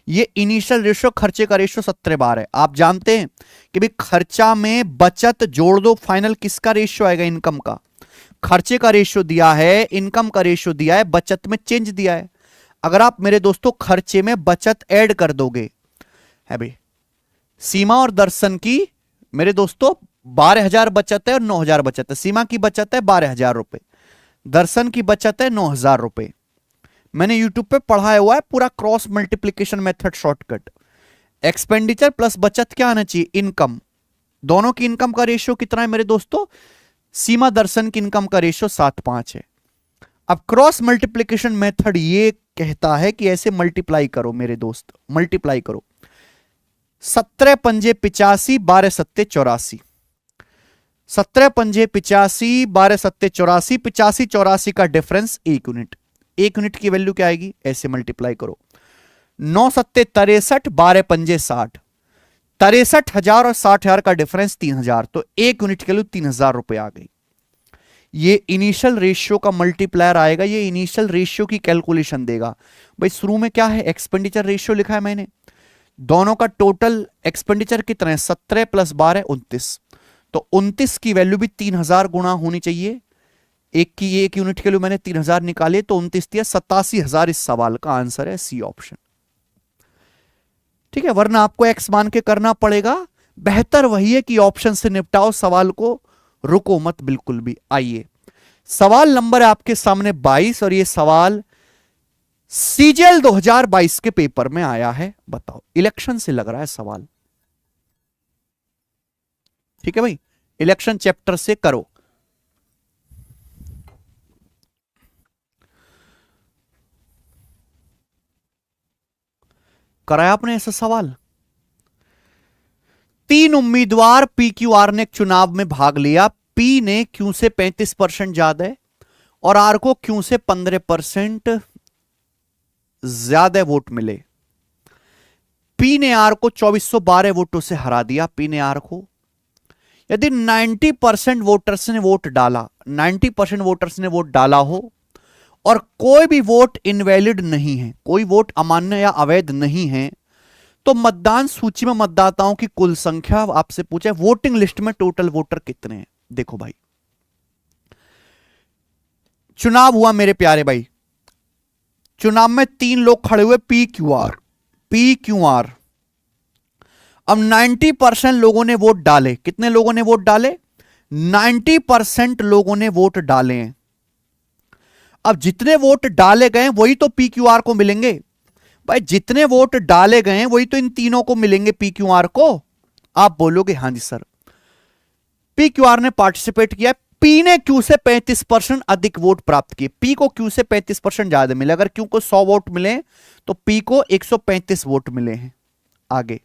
Speaker 1: ये इनिशियल रेशियो, खर्चे का रेशियो 17/12 है। आप जानते हैं कि भाई खर्चा में बचत जोड़ दो, फाइनल किसका रेशियो आएगा? इनकम का। खर्चे का रेशियो दिया है, इनकम का रेशियो दिया है, बचत में चेंज दिया है। अगर आप मेरे दोस्तों खर्चे में बचत ऐड कर दोगे, है भाई सीमा और दर्शन की मेरे दोस्तों 12,000 बचत है और 9,000 बचत है। सीमा की बचत है 12,000 रुपए, दर्शन की बचत है 9,000 रुपए। मैंने यूट्यूब पे पढ़ाया हुआ है पूरा cross multiplication method shortcut. Expenditure plus बचत क्या आना चाहिए? इनकम। दोनों की इनकम का रेशियो कितना है मेरे दोस्तों? सीमा दर्शन की इनकम का रेशियो 7/5 है। अब क्रॉस मल्टीप्लिकेशन मेथड ये कहता है कि ऐसे मल्टीप्लाई करो मेरे दोस्त, मल्टीप्लाई करो। 17 पंजे 85, 12 सत्ते 84। 17 पंजे 85, 12 सत्ते 84, 85 84 का डिफरेंस 1 यूनिट। 1 यूनिट की वैल्यू क्या आएगी? ऐसे मल्टीप्लाई करो। 9 सत्ते 63, 12 पंजे 60। 63,000 और 60,000 का डिफरेंस 3,000, तो 1 यूनिट के लिए 3,000 रुपए आ गई। ये इनिशियल रेशियो का मल्टीप्लायर आएगा, ये इनिशियल रेशियो की कैलकुलेशन देगा। भाई शुरू में क्या है? एक्सपेंडिचर रेशियो लिखा है मैंने। दोनों का टोटल एक्सपेंडिचर कितना है? 17 + 12 29। तो 29 की वैल्यू भी 3,000 गुना होनी चाहिए। एक यूनिट के लिए मैंने 3,000 निकाले, तो 29 दिया 87,000। इस सवाल का आंसर है सी ऑप्शन। ठीक है, वरना आपको एक्स मान के करना पड़ेगा। बेहतर वही है कि ऑप्शन से निपटाओ सवाल को, रुको मत बिल्कुल भी। आइए, सवाल नंबर है आपके सामने 22, और ये सवाल सीजीएल 2022 के पेपर में आया है। बताओ, इलेक्शन से लग रहा है सवाल। ठीक है भाई, इलेक्शन चैप्टर से करो। कराया आपने ऐसा सवाल? 3 उम्मीदवार PQR ने चुनाव में भाग लिया। P ने Q से 35% ज्यादा है और R को Q से 15% ज्यादा वोट मिले। P ने R को 2412 वोटों से हरा दिया। P ने R को, यदि 90% वोटर्स ने वोट डाला, 90% वोटर्स ने वोट डाला हो और कोई भी वोट इनवैलिड नहीं है, कोई वोट अमान्य या अवैध नहीं है, तो मतदान सूची में मतदाताओं की कुल संख्या आपसे पूछे, वोटिंग लिस्ट में टोटल वोटर कितने हैं। देखो भाई, चुनाव हुआ मेरे प्यारे भाई, चुनाव में 3 लोग खड़े हुए, PQR। अब 90% लोगों ने वोट डाले। कितने लोगों ने वोट डाले? 90% लोगों ने वोट डाले हैं। अब जितने वोट डाले गए वही तो PQR को मिलेंगे। भाई जितने वोट डाले गए वही तो इन तीनों को मिलेंगे, PQR को। आप बोलोगे हां जी सर, PQR ने पार्टिसिपेट किया, P ने Q से 35% अधिक वोट प्राप्त किए। P को Q से 35% ज्यादा मिले। अगर Q को 100 वोट मिले तो P को 135 वोट मिले हैं। आगे,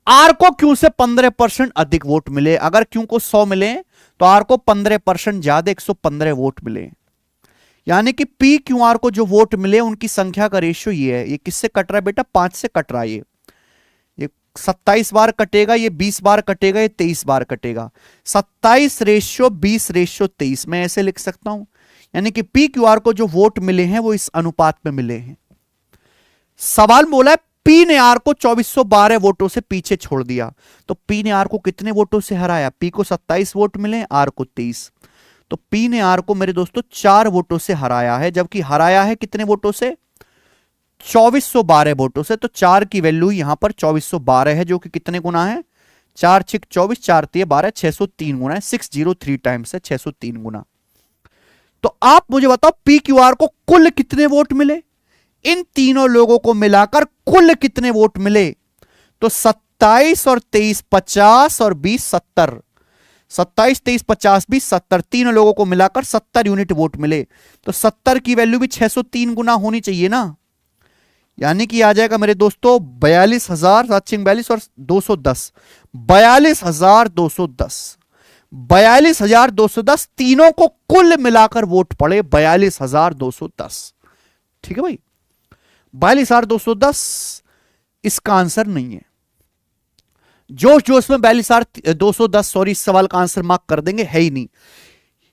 Speaker 1: R को Q से 15% अधिक वोट मिले। अगर Q को 100 मिले तो R को 15% ज्यादा 115 वोट मिले। यानी कि PQR को जो वोट मिले उनकी संख्या का रेशियो ये है। ये किससे कट रहा है बेटा? 5 से कट रहा है। ये 27 बार कटेगा, ये 20 बार कटेगा, ये 23 बार कटेगा। 27:20:23 मैं ऐसे लिख सकता हूं। यानी कि PQR को जो वोट मिले हैं वो इस अनुपात में मिले हैं। सवाल बोला है P ने R को 2412 वोटों से पीछे छोड़ दिया। तो P ने R को कितने वोटों से हराया? P को 27 वोट मिले, R को 23। तो P ने R को मेरे दोस्तों 4 वोटों से हराया है, जबकि हराया है कितने वोटों से? 2412 वोटों से। तो 4 की वैल्यू यहां पर 2412 है, जो कि कितने गुना है? 4 6 24, 4 3 12, 603 गुना है। 603 टाइम्स है 603 गुना। तो आप मुझे बताओ PQR को कुल कितने वोट मिले? इन तीनों लोगों को मिलाकर कुल कितने वोट मिले? तो 27 और 23 50 और 20 70। 27 23 50 20 70, तीनों लोगों को मिलाकर 70 यूनिट वोट मिले। तो 70 की वैल्यू भी 603 गुना होनी चाहिए ना। यानी कि आ जाएगा मेरे दोस्तों 42,742 और 210, 42,210, 42,210 तीनों को कुल मिलाकर वोट पड़े 42,210। ठीक है भाई, 42,210 इसका आंसर नहीं है। जोश जोश में 42,210, सॉरी, इस सवाल का आंसर मार्क कर देंगे, है ही नहीं।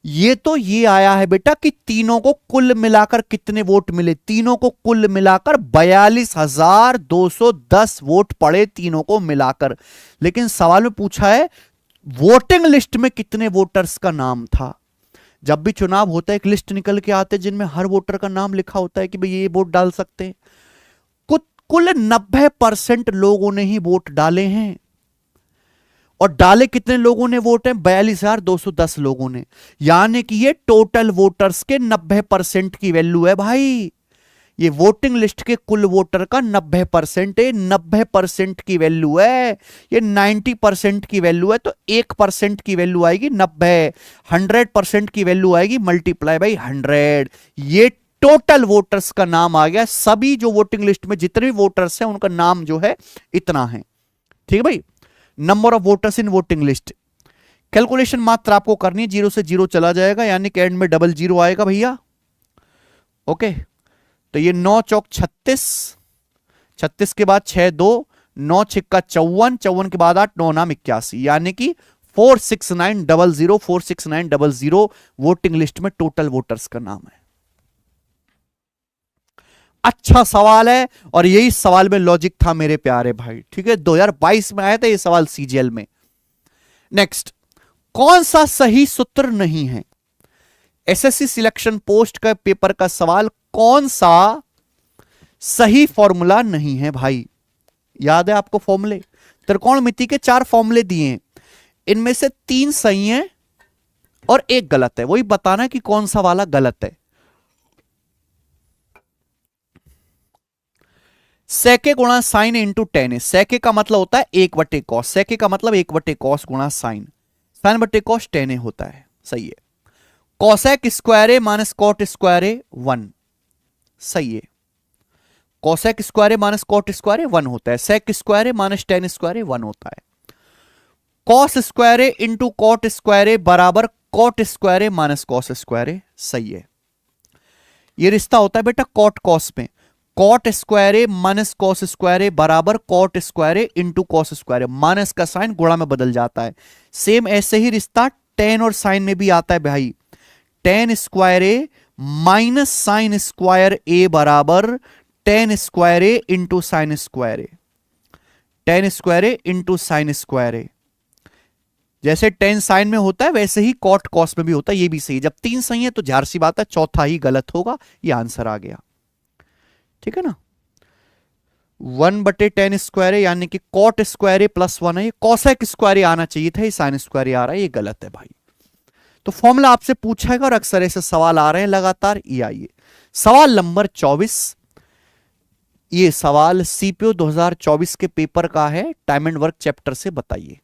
Speaker 1: ये तो ये आया है बेटा कि तीनों को कुल मिलाकर कितने वोट मिले, तीनों को कुल मिलाकर 42,210 वोट पड़े तीनों को मिलाकर। लेकिन सवाल में पूछा है वोटिंग लिस्ट में कितने वोटर्स का नाम था। जब भी चुनाव होता है एक लिस्ट निकल के आते हैं जिनमें हर वोटर का नाम लिखा होता है कि भाई ये वोट डाल सकते हैं। कुल 90% लोगों ने ही वोट डाले हैं। और डाले कितने लोगों ने वोट है? 42,210 लोगों ने। यानी कि ये टोटल वोटर्स के 90% की वैल्यू है भाई। ये वोटिंग लिस्ट के कुल वोटर का 90% है, 90% की वैल्यू है। ये 90% की वैल्यू है तो 1% की वैल्यू आएगी 90, 100% की वैल्यू आएगी मल्टीप्लाई बाई 100। ये टोटल वोटर्स का नाम आ गया। सभी जो वोटिंग लिस्ट में जितने भी वोटर्स हैं उनका नाम जो है इतना है। ठीक है भाई, number of voters in voting list. Calculation मात्र आपको करनी है, 0 से 0 चला जाएगा यानी कि एंड में 00 आएगा भैया। ओके, तो ये 9 चौक 36, 36 के बाद 6 2, 9 छिक्का 54, 54 के बाद 8, 9 नाम 81, यानी कि 46900, 46900 वोटिंग लिस्ट में टोटल वोटर्स का नाम है। अच्छा सवाल है और यही सवाल में लॉजिक था मेरे प्यारे भाई। ठीक है, 2022 में आया था ये सवाल सीजीएल में। नेक्स्ट, कौन सा सही सूत्र नहीं है? एसएससी सिलेक्शन पोस्ट का पेपर का सवाल, कौन सा सही फॉर्मूला नहीं है भाई? याद है आपको फॉर्मूले? त्रिकोणमिति के 4 फॉर्मूले दिए हैं, इनमें से 3 सही हैं और 1 गलत है। वही बताना कि कौन सा वाला गलत है। सेके गुणा साइन इंटू टेन है। सेके का मतलब होता है 1/cos, सेके का मतलब 1/cos गुणा साइन, साइन बटे कॉस टेन होता है। सही है। Cosec square minus cot square 1, सही है। Cosec square minus cot square 1 होता है। Sec square minus tan square 1 होता है। Cos square into cot square बराबर cot square minus cos square, सही है। ये रिश्ता होता है बेटा कॉट कॉस में, cot square minus cos square बराबर cot square into cos square. Minus का साइन गुणा में बदल जाता है। सेम ऐसे ही रिश्ता टेन और साइन में भी आता है भाई। टेन स्क्वायर ए माइनस साइन स्क्वायर ए बराबर टेन स्क्वायर ए इंटू साइन स्क्वायर ए, टेन स्क्वायर ए इंटू साइन स्क्वायर ए। जैसे टेन साइन में होता है वैसे ही कॉट कॉस में भी होता है। ये भी सही। जब 3 सही है तो जार सी बात है चौथा ही गलत होगा। ये आंसर आ गया। ठीक है ना, 1/10 स्क्वायर है यानी कि कॉट स्क्वायर प्लस 1 है। कॉसेक स्क्वायर आना चाहिए था, ये साइन स्क्वायर आ रहा है, ये गलत है भाई। तो फॉर्मूला आपसे पूछेगा और अक्सर ऐसे सवाल आ रहे हैं लगातार। ये आइए सवाल नंबर 24। ये सवाल सीपीओ 2024 के पेपर का है, टाइम एंड वर्क चैप्टर से। बताइए,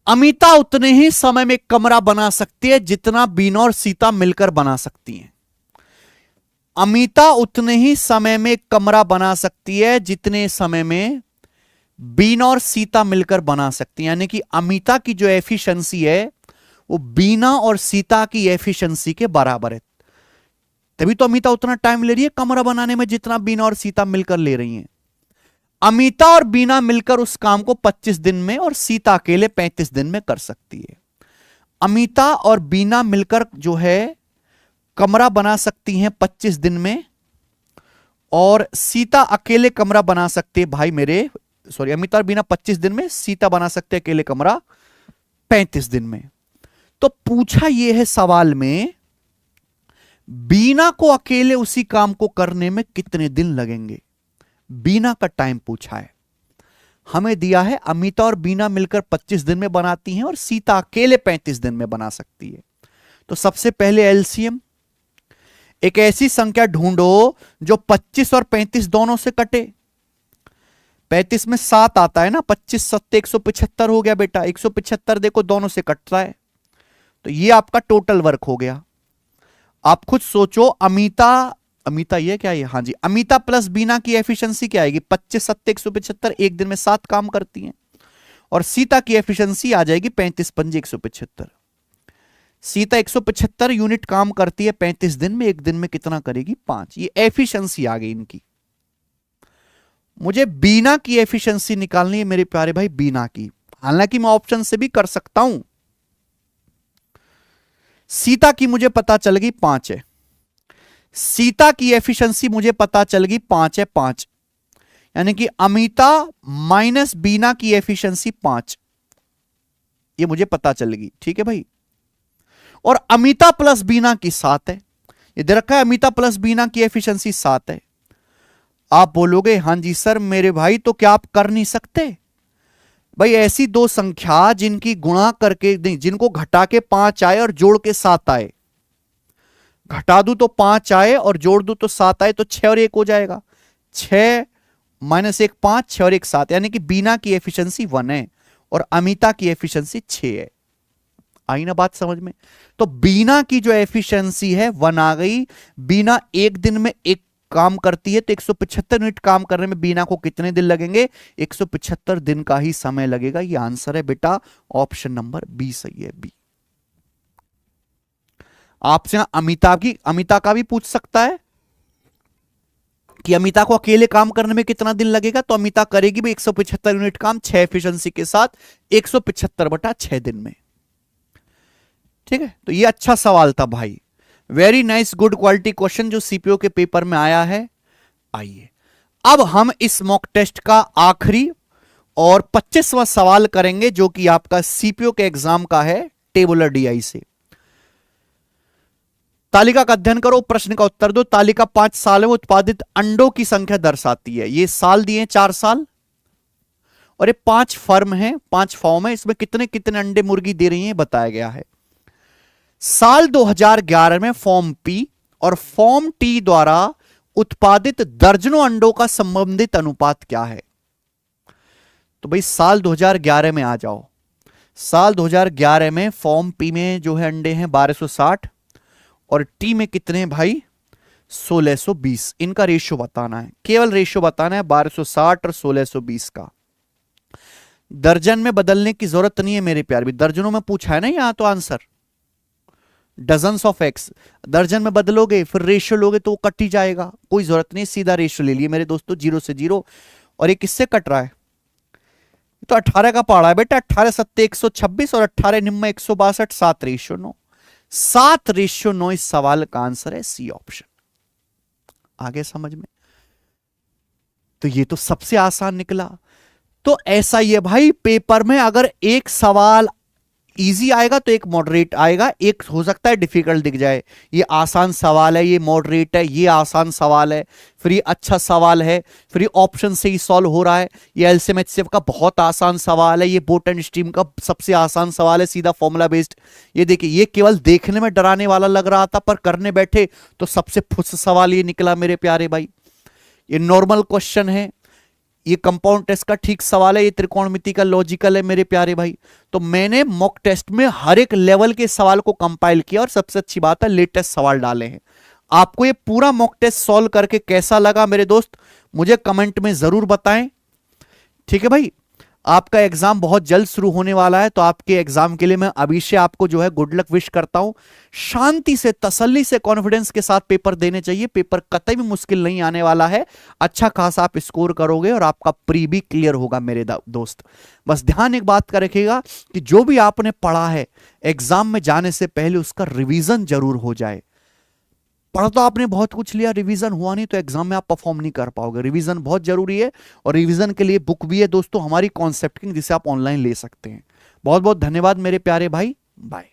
Speaker 1: अमिता उतने ही समय में कमरा बना सकती है जितना बीना और सीता मिलकर बना सकती हैं। अमिता उतने ही समय में कमरा बना सकती है जितने समय में बीना और सीता मिलकर बना सकती है। यानी कि अमिता की जो एफिशिएंसी है वो बीना और सीता की एफिशिएंसी के बराबर है। तभी तो अमिता उतना टाइम ले रही है कमरा बनाने में जितना बीना और सीता मिलकर ले रही हैं। अमिता और बीना मिलकर उस काम को 25 दिन में और सीता अकेले 35 दिन में कर सकती है। अमिता और बीना मिलकर जो है कमरा बना सकती हैं 25 दिन में और सीता अकेले कमरा बना सकती है भाई मेरे, सॉरी, अमिता और बीना 25 दिन में, सीता बना सकते हैं अकेले कमरा 35 दिन में। तो पूछा यह है सवाल में बीना को अकेले उसी काम को करने में कितने दिन लगेंगे। बीना का टाइम पूछा है। हमें दिया है अमिता और बीना मिलकर 25 दिन में बनाती हैं और सीता अकेले 35 दिन में बना सकती है। तो सबसे पहले एलसीएम, एक ऐसी संख्या ढूंढो जो 25 और 35 दोनों से कटे। 35 में 7 आता है ना, 25 7 175 हो गया बेटा। 175 देखो दोनों से कटता है, तो ये आपका टोटल वर्क हो गया। आप खुद सोचो, अमिता ये क्या है, हाँ जी, अमिता प्लस बीना की एफिशिएंसी क्या आएगी, 25 सत्ते 175, एक दिन में 7 काम करती हैं। और सीता की एफिशिएंसी आ जाएगी 35 पंजे 175। सीता 175 यूनिट काम करती है 35 दिन में, एक दिन में कितना करेगी, 5। ये एफिशिएंसी आ गई इनकी। मुझे बीना की एफिशिएंसी निकालनी है मेरे प्यारे भाई, बीना की। हालांकि मैं ऑप्शन से भी कर सकता हूं। सीता की मुझे पता चल गई 5 है, सीता की एफिशिएंसी मुझे पता चल गई 5 है, 5, यानी कि अमिता माइनस बीना की एफिशिएंसी 5, ये मुझे पता चल गई। ठीक है भाई। और अमिता प्लस बीना की 7 है, ये दे रखा है अमिता प्लस बीना की एफिशिएंसी 7 है। आप बोलोगे हां जी सर मेरे भाई, तो क्या आप कर नहीं सकते भाई? ऐसी दो संख्या जिनकी गुणा करके नहीं, जिनको घटा के 5 आए और जोड़ के 7 आए, घटा दूं तो 5 आए और जोड़ दूं तो 7 आए, तो 6 और 1 हो जाएगा। 6 माइनस 1 5, 6 और 1 7, यानी कि बीना की एफिशिएंसी 1 है और अमिता की एफिशिएंसी 6 है। आई ना बात समझ में? तो बीना की जो एफिशिएंसी है 1 आ गई। बीना एक दिन में 1 काम करती है, तो 175 यूनिट काम करने में बीना को कितने दिन लगेंगे, 175 दिन का ही समय लगेगा। ये आंसर है बेटा, ऑप्शन नंबर बी सही है, बी। आपसे अमिता का भी पूछ सकता है कि अमिता को अकेले काम करने में कितना दिन लगेगा, तो अमिता करेगी भी 175 यूनिट काम 6 एफिशिएंसी के साथ 175/6 दिन में। ठीक है, तो ये अच्छा सवाल था भाई, very nice, good quality question जो सीपीओ के पेपर में आया है। आइए अब हम इस मॉक टेस्ट का आखिरी और 25वां सवाल करेंगे, जो कि आपका सीपीओ के एग्जाम का है, टेबुलर डीआई से। तालिका का अध्ययन करो, प्रश्न का उत्तर दो। तालिका 5 साल में उत्पादित अंडों की संख्या दर्शाती है। ये साल दिए 4 साल, और ये 5 फर्म है, 5 फॉर्म है, इसमें कितने कितने अंडे मुर्गी दे रही है बताया गया है। साल 2011 में फॉर्म पी और फॉर्म टी द्वारा उत्पादित दर्जनों अंडों का संबंधित अनुपात क्या है? तो भाई साल 2011 में आ जाओ। साल 2011 में फॉर्म पी में जो है अंडे हैं 1260 और टी में कितने हैं भाई, 1620। इनका रेशियो बताना है, केवल रेशियो बताना है 1260 और 1620 का। दर्जन में बदलने की जरूरत नहीं है मेरे प्यार भी, दर्जनों में पूछा है ना यहां, तो आंसर डजन्स ऑफ एक्स। दर्जन में बदलोगे फिर रेशियो लोगे तो वो कट ही जाएगा, कोई जरूरत नहीं, सीधा रेशियो ले लिए मेरे दोस्तों, 0 से 0। और ये किससे कट रहा है, तो 18 का पड़ा है बेटा, 18 सत्ते 126 और 18 निम्न 162, 7:9। 7:9 इस सवाल का आंसर है, सी ऑप्शन। आगे समझ में? तो ये तो सबसे आसान निकला। तो ऐसा ही है भाई, पेपर में अगर एक सवाल इजी आएगा तो एक मॉडरेट आएगा, एक हो सकता है डिफिकल्ट दिख जाए। ये आसान सवाल है, ये मॉडरेट है, ये आसान सवाल है, फिर ये अच्छा सवाल है, फिर ये ऑप्शन से ही सॉल्व हो रहा है, ये एलसीएम एचसीएफ का बहुत आसान सवाल है, ये बोट एंड स्ट्रीम का सबसे आसान सवाल है, सीधा फॉर्मूला बेस्ड। ये देखिए, ये केवल देखने में डराने वाला लग रहा था, पर करने बैठे तो सबसे फुस सवाल ये निकला मेरे प्यारे भाई। ये नॉर्मल क्वेश्चन है, ये कंपाउंड टेस्ट का ठीक सवाल है, ये त्रिकोणमिति का लॉजिकल है मेरे प्यारे भाई। तो मैंने मॉक टेस्ट में हर एक लेवल के सवाल को कंपाइल किया और सबसे अच्छी बात है लेटेस्ट सवाल डाले हैं। आपको ये पूरा मॉक टेस्ट सॉल्व करके कैसा लगा मेरे दोस्त, मुझे कमेंट में जरूर बताएं। ठीक है भाई, आपका एग्जाम बहुत जल्द शुरू होने वाला है, तो आपके एग्जाम के लिए मैं अभी से आपको जो है गुड लक विश करता हूं। शांति से, तसल्ली से, कॉन्फिडेंस के साथ पेपर देने चाहिए। पेपर कतई भी मुश्किल नहीं आने वाला है, अच्छा खासा आप स्कोर करोगे और आपका प्री भी क्लियर होगा मेरे दोस्त। बस ध्यान एक बात का रखिएगा कि जो भी आपने पढ़ा है एग्जाम में जाने से पहले उसका रिविजन जरूर हो जाए। पढ़ा तो आपने बहुत कुछ लिया, रिवीजन हुआ नहीं तो एग्जाम में आप परफॉर्म नहीं कर पाओगे। रिवीजन बहुत जरूरी है और रिवीजन के लिए बुक भी है दोस्तों हमारी कॉन्सेप्ट किंग, जिसे आप ऑनलाइन ले सकते हैं। बहुत बहुत धन्यवाद मेरे प्यारे भाई, बाय।